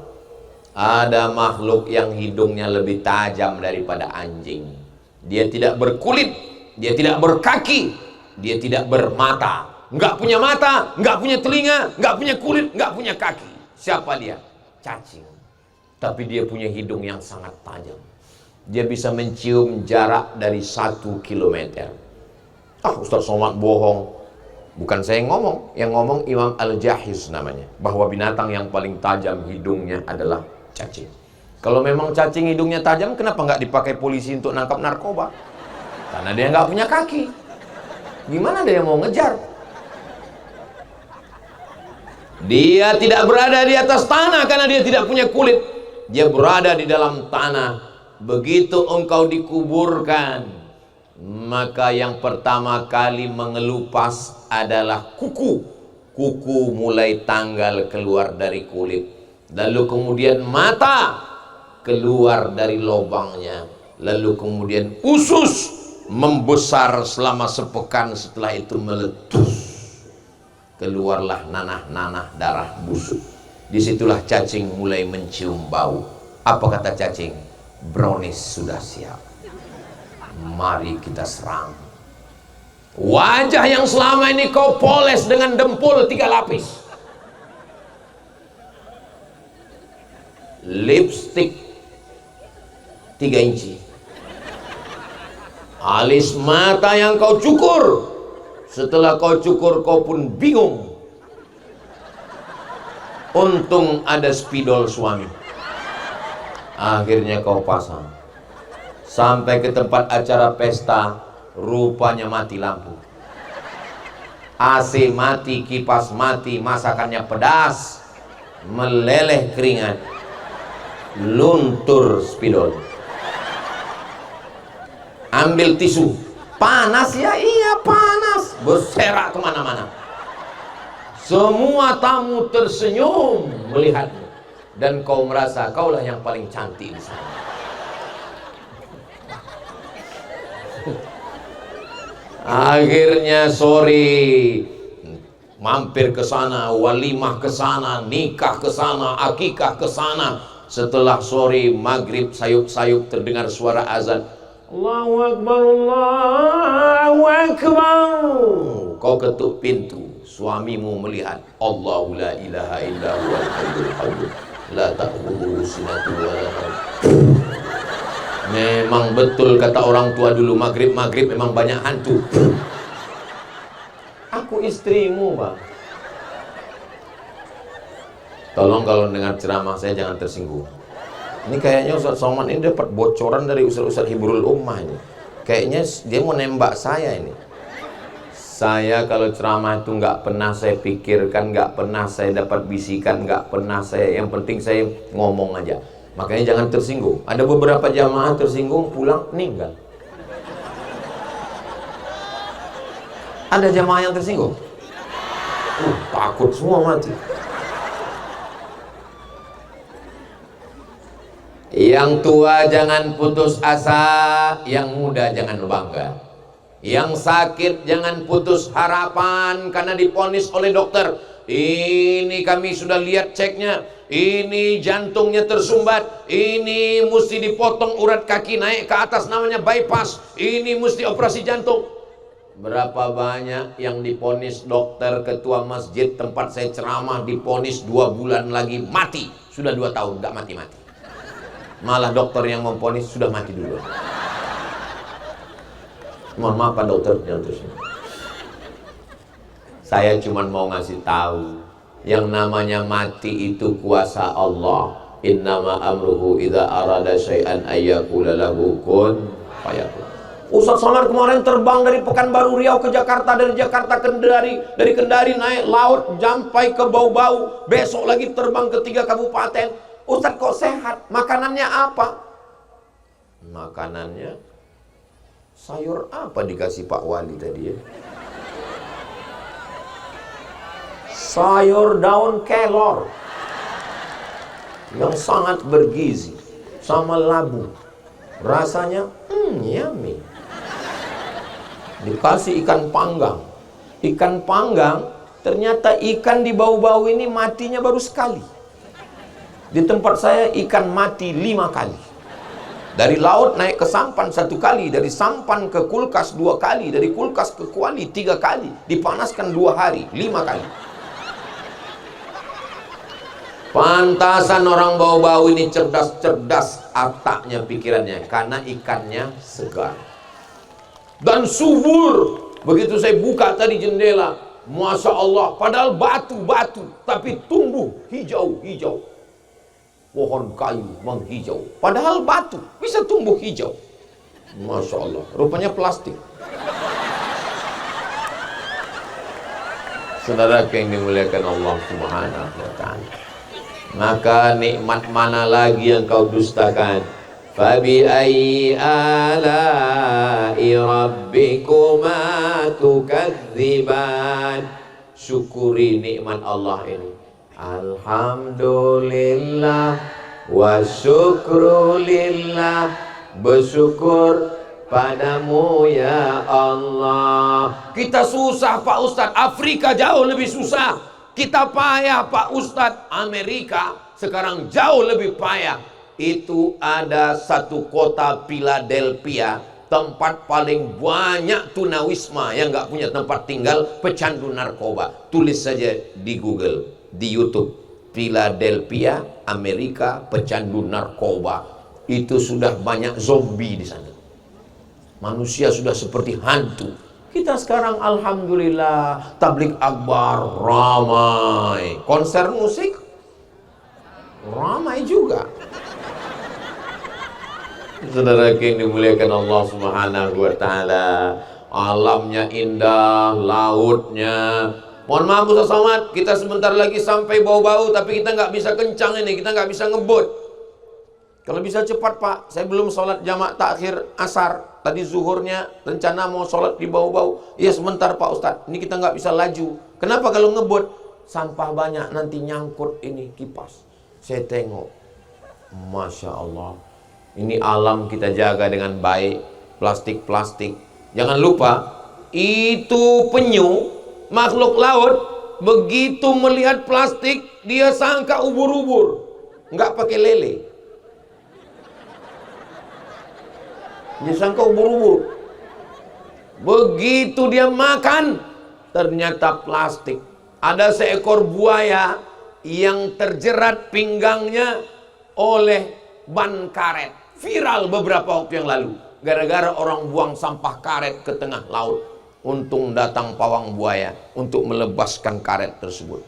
Ada makhluk yang hidungnya lebih tajam daripada anjing. Dia tidak berkulit, dia tidak berkaki, dia tidak bermata. Nggak punya mata, nggak punya telinga, nggak punya kulit, nggak punya kaki. Siapa dia? Cacing. Tapi dia punya hidung yang sangat tajam. Dia bisa mencium jarak dari 1 kilometer. Ustaz Somad bohong. Bukan saya yang ngomong, yang ngomong Imam Al-Jahiz namanya, bahwa binatang yang paling tajam hidungnya adalah cacing. Kalau memang cacing hidungnya tajam, kenapa nggak dipakai polisi untuk nangkap narkoba? Karena dia nggak punya kaki. Gimana dia mau ngejar? Dia tidak berada di atas tanah karena dia tidak punya kulit. Dia berada di dalam tanah. Begitu engkau dikuburkan, maka yang pertama kali mengelupas adalah kuku. Kuku mulai tanggal keluar dari kulit. Lalu kemudian mata keluar dari lubangnya. Lalu kemudian usus membesar selama sepekan, setelah itu meletus. Keluarlah nanah-nanah darah busuk. Disitulah cacing mulai mencium bau. Apa kata cacing? Brownies sudah siap. Mari kita serang. Wajah yang selama ini kau poles dengan dempul 3 lapis, lipstick 3 inci, alis mata yang kau cukur, setelah kau cukur kau pun bingung. Untung ada spidol suami, akhirnya kau pasang. Sampai ke tempat acara pesta, rupanya mati lampu, AC mati, kipas mati, masakannya pedas, meleleh keringat, luntur spidol. Ambil tisu, panas ya, iya panas, berserak kemana-mana. Semua tamu tersenyum melihatmu, dan kau merasa kaulah yang paling cantik di sana. Akhirnya sore mampir ke sana, walimah ke sana, nikah ke sana, akikah ke sana. Setelah sore maghrib sayup-sayup terdengar suara azan. Allahu Akbar, Allahu Akbar. Kau ketuk pintu. suamimu melihat, Allahu la ilaha illa huwal hayyul qayyum la ta'khudhuhu sinatun wa la naum. Memang betul kata orang tua dulu, maghrib memang banyak hantu. Aku istrimu, Bang. Tolong kalau dengar ceramah saya jangan tersinggung. Ini kayaknya Ustaz Somad ini dapat bocoran dari Ustaz Hibrul Ummah ini. Kayaknya dia mau nembak saya ini. Saya kalau ceramah itu nggak pernah saya pikirkan, nggak pernah saya dapat bisikan, nggak pernah saya, yang penting saya ngomong aja. Makanya jangan tersinggung. Ada beberapa jamaah tersinggung pulang meninggal. Ada jamaah yang tersinggung, takut semua mati. Yang tua jangan putus asa, yang muda jangan bangga. Yang sakit jangan putus harapan karena diponis oleh dokter, ini kami sudah lihat ceknya, ini jantungnya tersumbat, ini mesti dipotong urat kaki naik ke atas, namanya bypass, ini mesti operasi jantung. Berapa banyak yang diponis dokter, ketua masjid tempat saya ceramah diponis 2 bulan lagi mati, sudah 2 tahun gak mati-mati. Malah dokter yang memponis sudah mati dulu. Mohon maaf Pak dokter, jangan terus. Saya cuma mau ngasih tahu, yang namanya mati itu kuasa Allah. Innama amruhu idza arada syai'an ayyaqula lahu kun fayakun. Ustaz Somad kemarin terbang dari Pekanbaru Riau ke Jakarta, dari Jakarta Kendari, dari Kendari naik laut sampai ke Bau-Bau, besok lagi terbang ke 3 kabupaten. Ustaz kok sehat? Makanannya apa? Makanannya sayur apa dikasih Pak Wali tadi ya? Sayur daun kelor yang sangat bergizi sama labu, rasanya yummy. Dikasih ikan panggang. Ikan panggang, ternyata ikan di Bau-Bau ini matinya baru sekali. Di tempat saya ikan mati 5 kali. Dari laut naik ke sampan 1 kali, dari sampan ke kulkas 2 kali, dari kulkas ke kuali 3 kali, dipanaskan 2 hari 5 kali. Pantasan orang Bau-Bau ini cerdas-cerdas otaknya, pikirannya, karena ikannya segar dan subur. Begitu saya buka tadi jendela, Masya Allah, padahal batu-batu tapi tumbuh hijau-hijau. Pohon kayu menghijau, padahal batu bisa tumbuh hijau. Masya Allah, rupanya plastik. Saudara yang dimuliakan Allah Subhanahu wa ta'ala, maka nikmat mana lagi yang kau dustakan? Fabi ayyi ala'i rabbikuma tukadziban. Syukuri nikmat Allah ini. Alhamdulillah wa syukrulillah, bersyukur padamu ya Allah. Kita susah Pak Ustadz, Afrika jauh lebih susah. Kita payah Pak Ustadz, Amerika sekarang jauh lebih payah. Itu ada satu kota Philadelphia, tempat paling banyak tunawisma yang nggak punya tempat tinggal, pecandu narkoba. Tulis saja di Google, di YouTube, Philadelphia, Amerika, pecandu narkoba. Itu sudah banyak zombie di sana. Manusia sudah seperti hantu. Kita sekarang alhamdulillah tablik akbar ramai, konser musik ramai juga. Saudara yang dimuliakan Allah Subhanahu wa ta'ala, alamnya indah, lautnya. Mohon maaf Ustaz Somad, kita sebentar lagi sampai Bau-Bau, tapi kita nggak bisa kencang ini, kita nggak bisa ngebut. Kalau bisa cepat Pak, saya belum sholat jamak takhir asar. Tadi zuhurnya rencana mau sholat di Bau-Bau. Ya sebentar Pak Ustadz, ini kita nggak bisa laju. Kenapa kalau ngebut? Sampah banyak, nanti nyangkut ini kipas. Saya tengok, Masya Allah, ini alam kita jaga dengan baik. Plastik-plastik, jangan lupa, itu penyu, makhluk laut, begitu melihat plastik, dia sangka ubur-ubur, nggak pakai lele. Dia sangka ubur-ubur. Begitu dia makan, ternyata plastik. Ada seekor buaya yang terjerat pinggangnya oleh ban karet. Viral beberapa waktu yang lalu, gara-gara orang buang sampah karet ke tengah laut. Untung datang pawang buaya untuk melepaskan karet tersebut.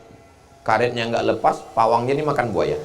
Karetnya nggak lepas, pawangnya ini makan buaya.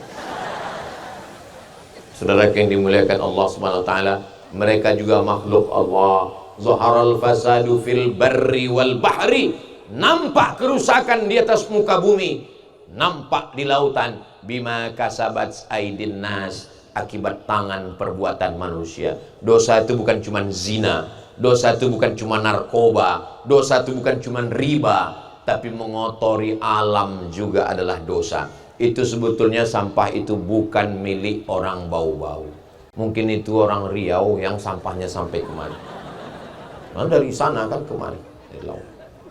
Saudara yang dimuliakan Allah Subhanahu wa taala, mereka juga makhluk Allah. Zaharal fasadu fil barri wal bahri. Nampak kerusakan di atas muka bumi, nampak di lautan. Bima kasabat aidin nas, akibat tangan perbuatan manusia. Dosa itu bukan cuma zina, dosa itu bukan cuma narkoba, dosa itu bukan cuma riba, tapi mengotori alam juga adalah dosa. Itu sebetulnya sampah itu bukan milik orang Bau-Bau. Mungkin itu orang Riau yang sampahnya sampai kemari. Nah, dari sana kan kemari, dari laut.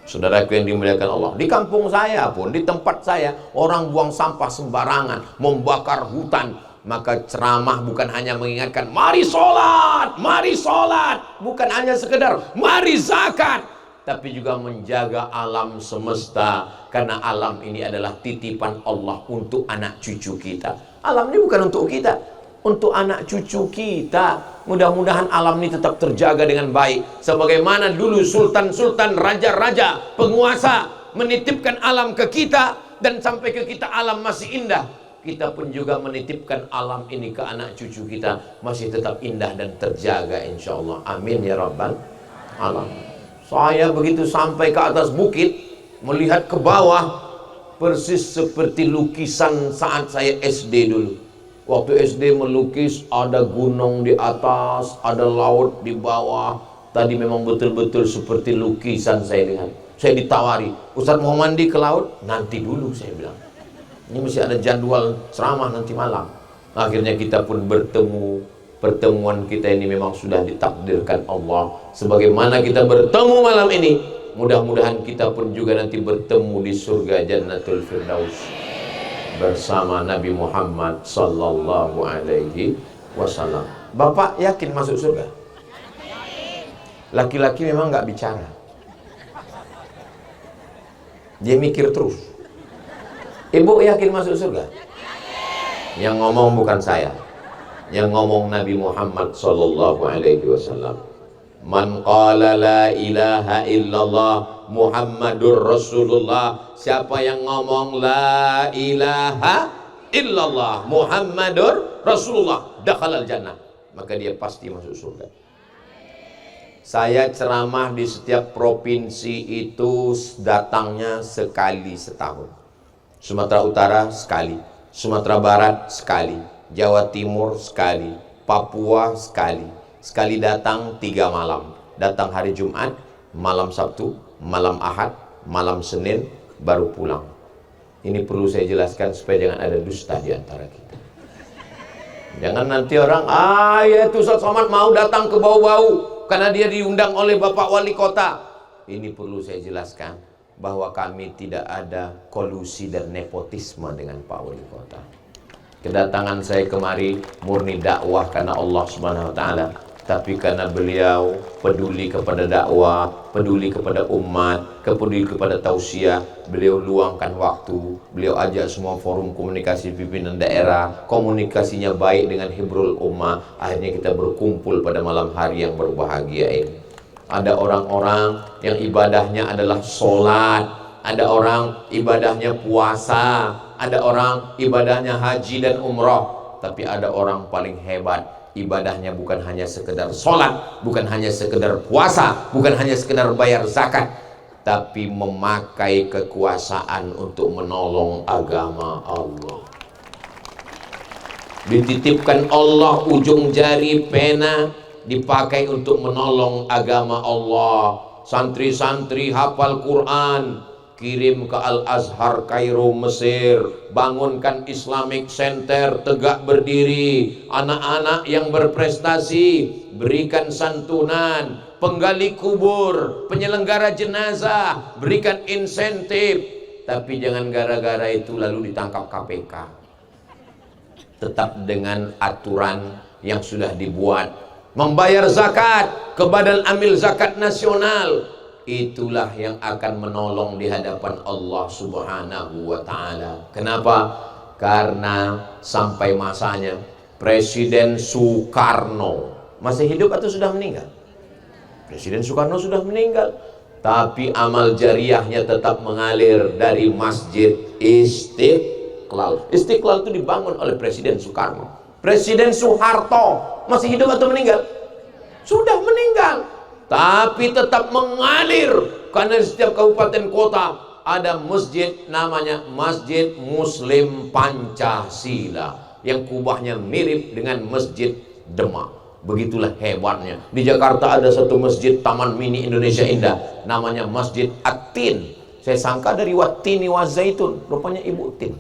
Saudaraku yang dimuliakan Allah, di kampung saya pun, di tempat saya, orang buang sampah sembarangan, membakar hutan. Maka ceramah bukan hanya mengingatkan, mari sholat, bukan hanya sekedar mari zakat, tapi juga menjaga alam semesta. Karena alam ini adalah titipan Allah untuk anak cucu kita. Alam ini bukan untuk kita, untuk anak cucu kita. Mudah-mudahan alam ini tetap terjaga dengan baik, sebagaimana dulu sultan-sultan, raja-raja, penguasa menitipkan alam ke kita, dan sampai ke kita alam masih indah. Kita pun juga menitipkan alam ini ke anak cucu kita, masih tetap indah dan terjaga insyaallah. Amin ya rabbal alamin. Saya begitu sampai ke atas bukit, melihat ke bawah, persis seperti lukisan saat saya SD dulu. Waktu SD melukis, ada gunung di atas, ada laut di bawah. Tadi memang betul-betul seperti lukisan saya lihat. Saya ditawari, Ustadz mau mandi ke laut? Nanti dulu, saya bilang. Ini masih ada jadwal ceramah nanti malam. Akhirnya kita pun bertemu. Pertemuan kita ini memang sudah ditakdirkan Allah. Sebagaimana kita bertemu malam ini, mudah-mudahan kita pun juga nanti bertemu di surga Jannatul Firdaus bersama Nabi Muhammad sallallahu alaihi wasallam. Bapak yakin masuk surga? Laki-laki memang nggak bicara, dia mikir terus. Ibu yakin masuk surga? Yang ngomong bukan saya, yang ngomong Nabi Muhammad sallallahu alaihi wasallam. Man qala la ilaha illallah Muhammadur Rasulullah. Siapa yang ngomong la ilaha illallah Muhammadur Rasulullah, dakhalal jannah, maka dia pasti masuk surga. Saya ceramah di setiap provinsi itu datangnya sekali setahun. Sumatera Utara sekali, Sumatera Barat sekali, Jawa Timur sekali, Papua sekali. Sekali datang 3 malam. Datang hari Jumat, malam Sabtu, malam Ahad, malam Senin, baru pulang. Ini perlu saya jelaskan supaya jangan ada dusta di antara kita. Jangan nanti orang, ya itu Ustaz Somad mau datang ke Bau-Bau karena dia diundang oleh Bapak Wali Kota. Ini perlu saya jelaskan bahwa kami tidak ada kolusi dan nepotisme dengan Pak Wali Kota. Kedatangan saya kemari murni dakwah karena Allah Subhanahu wa taala, tapi karena beliau peduli kepada dakwah, peduli kepada umat, peduli kepada tausiah, beliau luangkan waktu, beliau ajak semua forum komunikasi pimpinan daerah, komunikasinya baik dengan hibrul ummah. Akhirnya kita berkumpul pada malam hari yang berbahagia ini. Ada orang-orang yang ibadahnya adalah sholat, ada orang ibadahnya puasa, ada orang ibadahnya haji dan umrah, tapi ada orang paling hebat, ibadahnya bukan hanya sekedar sholat, bukan hanya sekedar puasa, bukan hanya sekedar bayar zakat, tapi memakai kekuasaan untuk menolong agama Allah. Dititipkan Allah ujung jari pena, dipakai untuk menolong agama Allah. Santri-santri hafal Quran, kirim ke Al-Azhar Kairo Mesir, bangunkan Islamic Center tegak berdiri, anak-anak yang berprestasi berikan santunan, penggali kubur, penyelenggara jenazah berikan insentif. Tapi jangan gara-gara itu lalu ditangkap KPK. Tetap dengan aturan yang sudah dibuat. Membayar zakat ke Badan Amil Zakat Nasional, itulah yang akan menolong di hadapan Allah Subhanahu wa Ta'ala. Kenapa? Karena sampai masanya Presiden Soekarno masih hidup atau sudah meninggal? Presiden Soekarno sudah meninggal, tapi amal jariahnya tetap mengalir dari Masjid Istiqlal. Istiqlal itu dibangun oleh Presiden Soekarno. Presiden Soeharto masih hidup atau meninggal? Sudah meninggal, tapi tetap mengalir karena di setiap kabupaten kota ada masjid namanya Masjid Muslim Pancasila yang kubahnya mirip dengan Masjid Demak. Begitulah hebatnya. Di Jakarta ada satu masjid Taman Mini Indonesia Indah namanya Masjid At-Tin. Saya sangka dari Wattini wa Zaitun, rupanya Ibu Tin.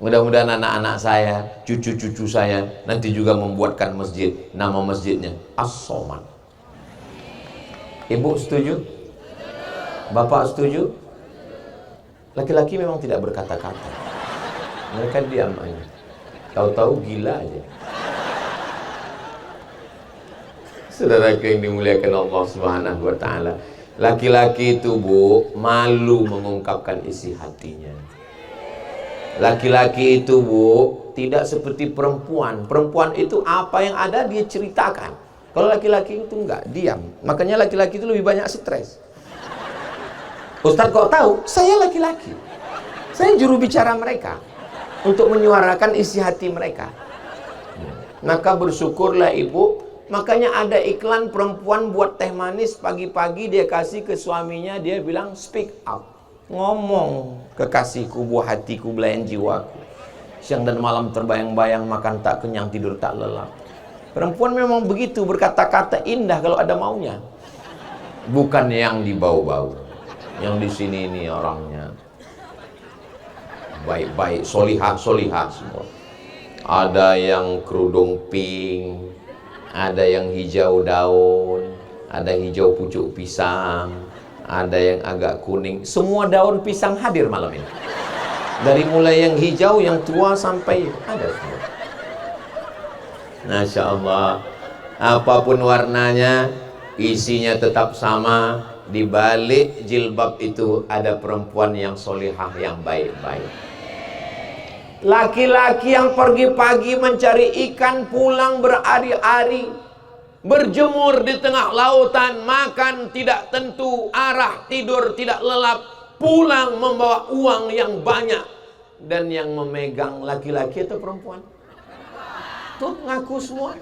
Mudah-mudahan anak-anak saya, cucu-cucu saya nanti juga membuatkan masjid. Nama masjidnya As-Somad. Ibu setuju? Bapak setuju? Laki-laki memang tidak berkata-kata. Mereka diam aja. Tahu-tahu gila aja. Saudaraku yang dimuliakan Allah Subhanahu wa Ta'ala, laki-laki itu, Bu, malu mengungkapkan isi hatinya. Laki-laki itu, Bu, tidak seperti perempuan. Perempuan itu apa yang ada dia ceritakan. Kalau laki-laki itu enggak, diam. Makanya laki-laki itu lebih banyak stres. Ustadz kok tahu? Saya laki-laki. Saya juru bicara mereka untuk menyuarakan isi hati mereka. Maka bersyukurlah ibu. Makanya ada iklan perempuan buat teh manis pagi-pagi, dia kasih ke suaminya, dia bilang speak up. Ngomong, kekasihku, buah hatiku, belayan jiwaku. Siang dan malam terbayang-bayang, makan tak kenyang, tidur tak lelap. Perempuan memang begitu, berkata-kata indah kalau ada maunya. Bukan yang dibau-bau. Yang di sini ini orangnya baik-baik, solihah semua. Ada yang kerudung pink, ada yang hijau daun, ada hijau pucuk pisang, ada yang agak kuning. Semua daun pisang hadir malam ini. Dari mulai yang hijau, yang tua sampai ada semua. Masya Allah. Apapun warnanya, isinya tetap sama. Di balik jilbab itu ada perempuan yang solihah, yang baik-baik. Laki-laki yang pergi pagi mencari ikan, pulang berari-ari, berjemur di tengah lautan, makan tidak tentu arah, tidur tidak lelap, pulang membawa uang yang banyak. Dan yang memegang laki-laki itu perempuan. Tuh ngaku semua.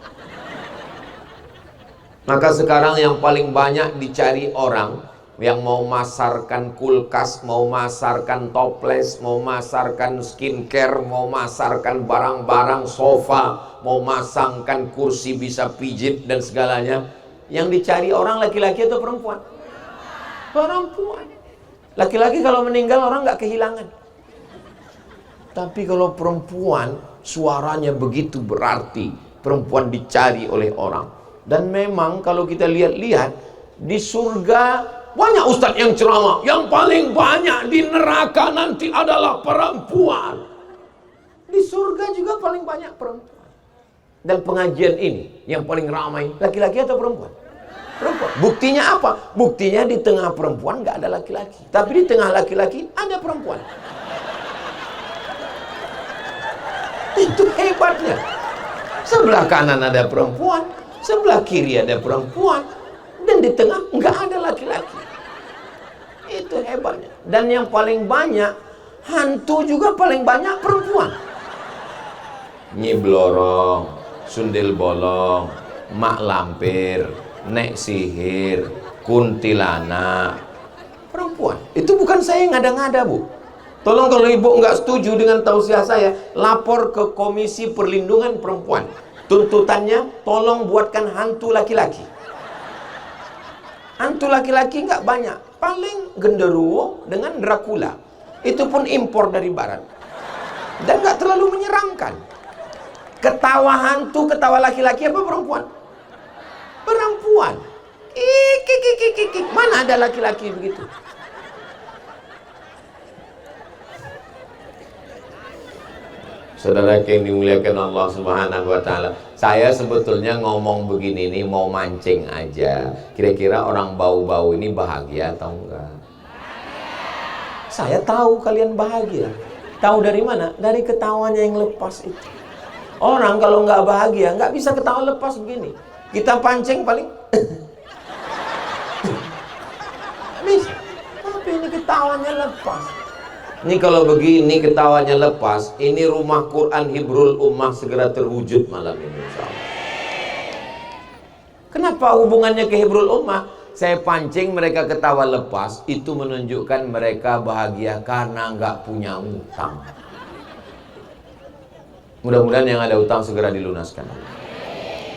Maka sekarang yang paling banyak dicari orang yang mau masarkan kulkas, mau masarkan toples, mau masarkan skincare, mau masarkan barang-barang sofa, mau masangkan kursi bisa pijit dan segalanya. Yang dicari orang laki-laki atau perempuan? Perempuan. Laki-laki kalau meninggal orang nggak kehilangan. Tapi kalau perempuan, suaranya begitu berarti. Perempuan dicari oleh orang. Dan memang kalau kita lihat-lihat di surga banyak ustadz yang ceramah, yang paling banyak di neraka nanti adalah perempuan. Di surga juga paling banyak perempuan. Dan pengajian ini yang paling ramai laki-laki atau perempuan? Perempuan. Buktinya apa? Buktinya di tengah perempuan nggak ada laki-laki, tapi di tengah laki-laki ada perempuan. Itu hebatnya. Sebelah kanan ada perempuan, sebelah kiri ada perempuan, dan di tengah nggak ada laki-laki. Itu hebatnya. Dan yang paling banyak, hantu juga paling banyak perempuan. Nyi Blorong, Sundel Bolong, Mak Lampir, Nek Sihir, Kuntilanak, perempuan. Itu bukan saya yang ngada-ngada, Bu. Tolong kalau ibu nggak setuju dengan tausiah saya, lapor ke Komisi Perlindungan Perempuan. Tuntutannya, tolong buatkan hantu laki-laki. Hantu laki-laki nggak banyak, paling genderuwo dengan Dracula. Itu pun impor dari barat. Dan nggak terlalu menyeramkan. Ketawa hantu, ketawa laki-laki apa perempuan? Perempuan. Kik. Mana ada laki-laki begitu? Saudara yang dimuliakan Allah Subhanahu wa taala, saya sebetulnya ngomong begini ini mau mancing aja. Kira-kira orang bau-bau ini bahagia atau enggak? Saya tahu kalian bahagia. Tahu dari mana? Dari ketawanya yang lepas itu. Orang kalau nggak bahagia nggak bisa ketawa lepas begini. Kita pancing paling bisa. Tapi ini ketawanya lepas. Ini kalau begini ketawanya lepas, ini rumah Quran Hibrul Ummah segera terwujud malam ini, insyaallah. Kenapa hubungannya ke Hibrul Ummah? Saya pancing mereka ketawa lepas, itu menunjukkan mereka bahagia karena nggak punya utang. Mudah-mudahan yang ada utang segera dilunaskan.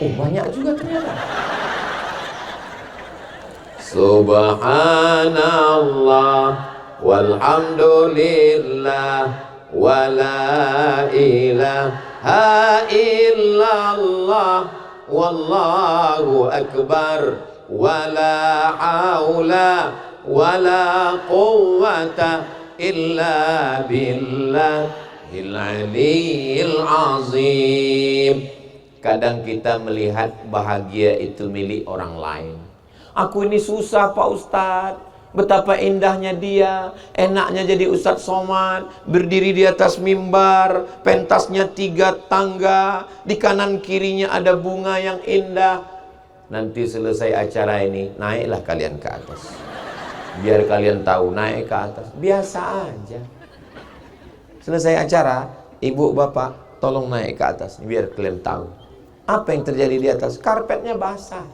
Banyak juga ternyata. Subhanallah walhamdulillah wala ilaha illallah wallahu akbar wala haula wala quwwata illa billahil aliyyil azim. Kadang kita melihat bahagia itu milik orang lain. Aku ini susah Pak Ustadz. Betapa indahnya dia, enaknya jadi Ustadz Somad, berdiri di atas mimbar, pentasnya 3 tangga, di kanan kirinya ada bunga yang indah. Nanti selesai acara ini, naiklah kalian ke atas. Biar kalian tahu, naik ke atas. Biasa aja. Selesai acara, ibu bapak, tolong naik ke atas, biar kalian tahu. Apa yang terjadi di atas? Karpetnya basah.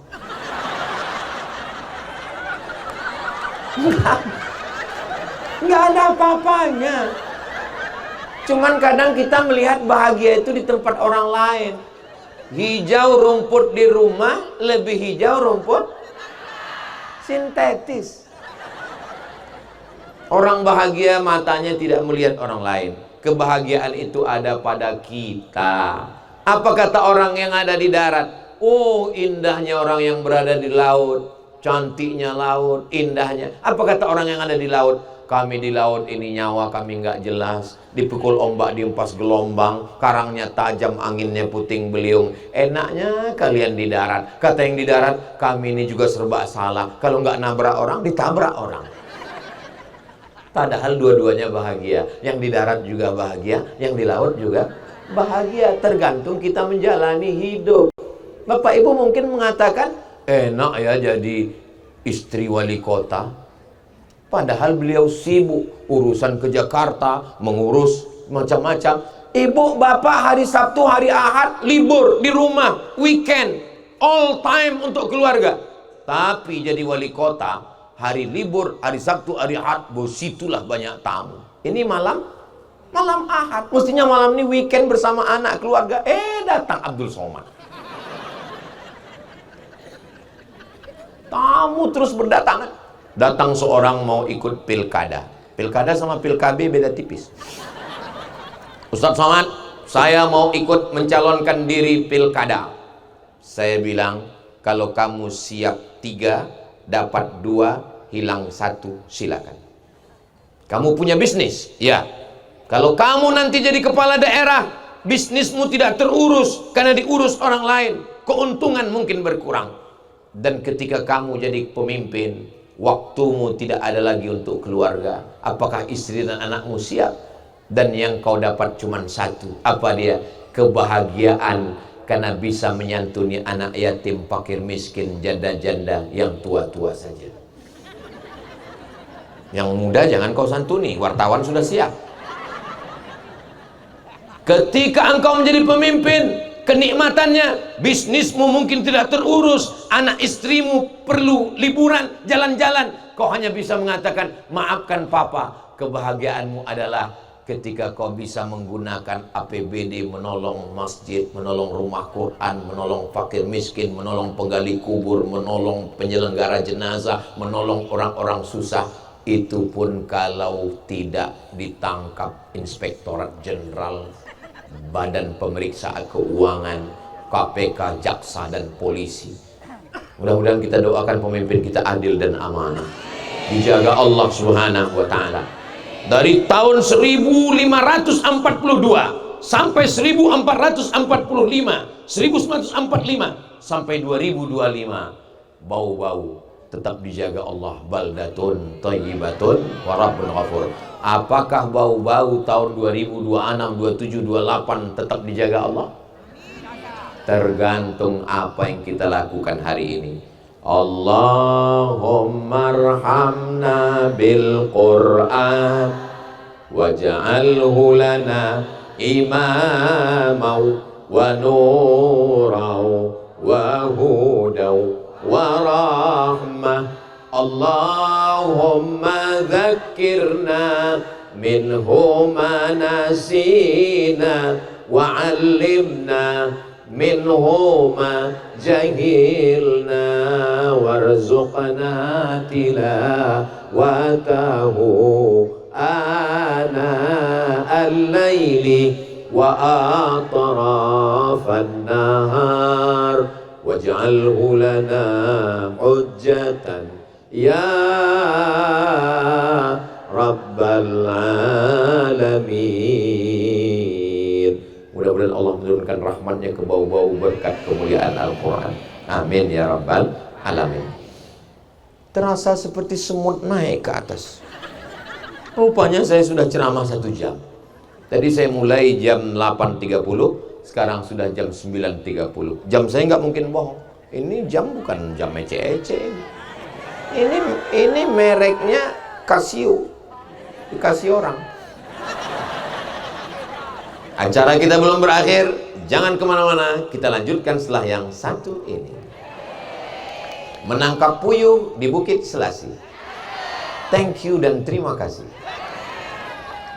Nggak ada apa-apanya. Cuman kadang kita melihat bahagia itu di tempat orang lain. Hijau rumput di rumah lebih hijau rumput sintetis. Orang bahagia matanya tidak melihat orang lain. Kebahagiaan itu ada pada kita. Apa kata orang yang ada di darat? Oh, indahnya orang yang berada di laut. Cantiknya laut, indahnya. Apa kata orang yang ada di laut? Kami di laut ini nyawa kami nggak jelas. Dipukul ombak, diempas gelombang. Karangnya tajam, anginnya puting beliung. Enaknya kalian di darat. Kata yang di darat, kami ini juga serba salah. Kalau nggak nabrak orang, ditabrak orang. Padahal dua-duanya bahagia. Yang di darat juga bahagia, yang di laut juga bahagia. Tergantung kita menjalani hidup. Bapak Ibu mungkin mengatakan, enak ya jadi istri wali kota. Padahal beliau sibuk urusan ke Jakarta, mengurus macam-macam. Ibu bapak hari Sabtu, hari Ahad libur di rumah, weekend, all time untuk keluarga. Tapi jadi wali kota, hari libur, hari Sabtu, hari Ahad, situlah banyak tamu. Ini malam Ahad, mestinya malam ini weekend bersama anak keluarga. Datang Abdul Somad. Tamu terus berdatangan. Datang seorang mau ikut pilkada. Pilkada sama pilkabe beda tipis. Ustadz Somad, saya mau ikut mencalonkan diri pilkada. Saya bilang, kalau kamu siap 3, dapat 2, hilang 1, silakan. Kamu punya bisnis? Ya. Kalau kamu nanti jadi kepala daerah, bisnismu tidak terurus karena diurus orang lain, keuntungan mungkin berkurang. Dan ketika kamu jadi pemimpin, waktumu tidak ada lagi untuk keluarga. Apakah istri dan anakmu siap? Dan yang kau dapat cuma 1. Apa dia? Kebahagiaan karena bisa menyantuni anak yatim, fakir miskin, janda-janda yang tua-tua saja. Yang muda jangan kau santuni, wartawan sudah siap. Ketika engkau menjadi pemimpin, kenikmatannya, bisnismu mungkin tidak terurus, anak istrimu perlu liburan, jalan-jalan. Kau hanya bisa mengatakan, maafkan papa. Kebahagiaanmu adalah ketika kau bisa menggunakan APBD, menolong masjid, menolong rumah Quran, menolong fakir miskin, menolong penggali kubur, menolong penyelenggara jenazah, menolong orang-orang susah. Itu pun kalau tidak ditangkap Inspektorat Jenderal, Badan Pemeriksa Keuangan, KPK, jaksa dan polisi. Mudah-mudahan kita doakan pemimpin kita adil dan amanah, dijaga Allah Subhanahu wa ta'ala. Dari tahun 1542 sampai 1445, 1945 sampai 2025, bau-bau tetap dijaga Allah. Baldatun thayyibatun wa rabbun ghafur. Apakah bau-bau tahun 2026, 27, 28 tetap dijaga Allah? Tergantung apa yang kita lakukan hari ini. Allahumma arhamna bil Qur'an waj'alhu lana imamau wa nurau wa hudau wa rahmah. Allahumma dhakkirna minhu ma nasina wa 'allimna minhu ma jahilna warzuqna tilawatahu ana al-laili wa atrafan nahar waj'alhu lana hujjatan ya rabbal alamin. Mudah-mudahan Allah menurunkan rahmatnya ke bau-bau berkat kemuliaan Al-Quran. Amin ya rabbal alamin. Terasa seperti semut naik ke atas. Rupanya saya sudah ceramah 1 jam. Tadi saya mulai jam 8.30, sekarang sudah jam 9.30. Jam saya nggak mungkin bohong. Ini jam bukan jam ece-ece. Ini mereknya Casio, dikasih orang. Acara kita belum berakhir, jangan kemana-mana. Kita lanjutkan setelah yang satu ini. Menangkap puyuh di Bukit Selasi. Thank you dan terima kasih.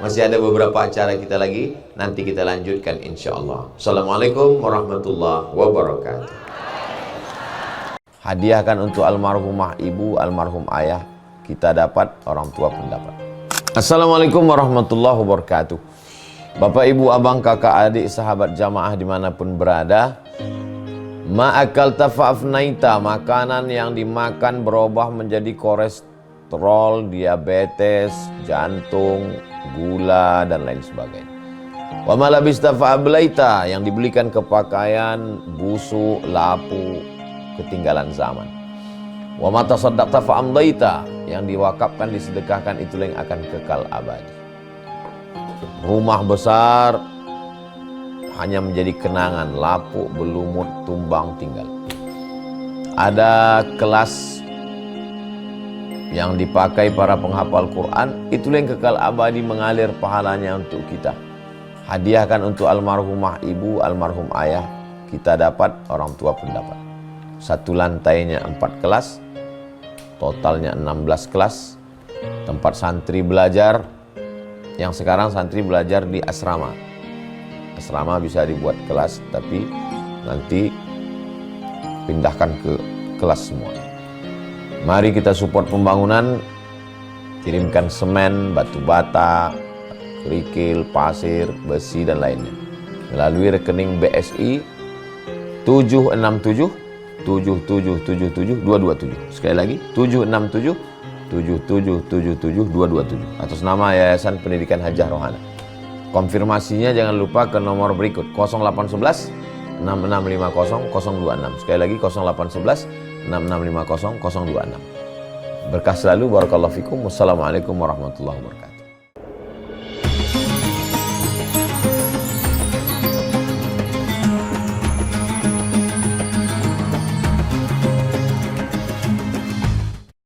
Masih ada beberapa acara kita lagi, nanti kita lanjutkan insya Allah. Assalamualaikum warahmatullahi wabarakatuh. Hadiahkan untuk almarhumah ibu, almarhum ayah, kita dapat, orang tua pun dapat. Assalamualaikum warahmatullahi wabarakatuh. Bapak, ibu, abang, kakak, adik, sahabat jamaah dimanapun berada, ma'akal tafa'afnaita, makanan yang dimakan berubah menjadi kolesterol, diabetes, jantung, gula, dan lain sebagainya. Wa malabista fa'ablaita, yang dibelikan ke pakaian, busuk, lapu, ketinggalan zaman. Wa mata saddaqta fa'amdaita, yang diwakafkan, disedekahkan, itulah yang akan kekal abadi. Rumah besar hanya menjadi kenangan, lapuk, berlumut, tumbang, tinggal. Ada kelas yang dipakai para penghafal Quran, itulah yang kekal abadi, mengalir pahalanya untuk kita. Hadiahkan untuk almarhumah ibu, almarhum ayah, kita dapat, orang tua pun dapat. Satu lantainya 4 kelas, totalnya 16 kelas, tempat santri belajar. Yang sekarang santri belajar di asrama. Asrama bisa dibuat kelas, tapi nanti pindahkan ke kelas semua. Mari kita support pembangunan, kirimkan semen, batu bata, kerikil, pasir, besi, dan lainnya melalui rekening BSI 767 7777 227. Sekali lagi 767 7777 227 atas nama Yayasan Pendidikan Hajah Rohana. Konfirmasinya jangan lupa ke nomor berikut 0811 6650 026. Sekali lagi 0811 6650 026. Berkah selalu, barakallahu fikum. Wassalamualaikum warahmatullahi wabarakatuh.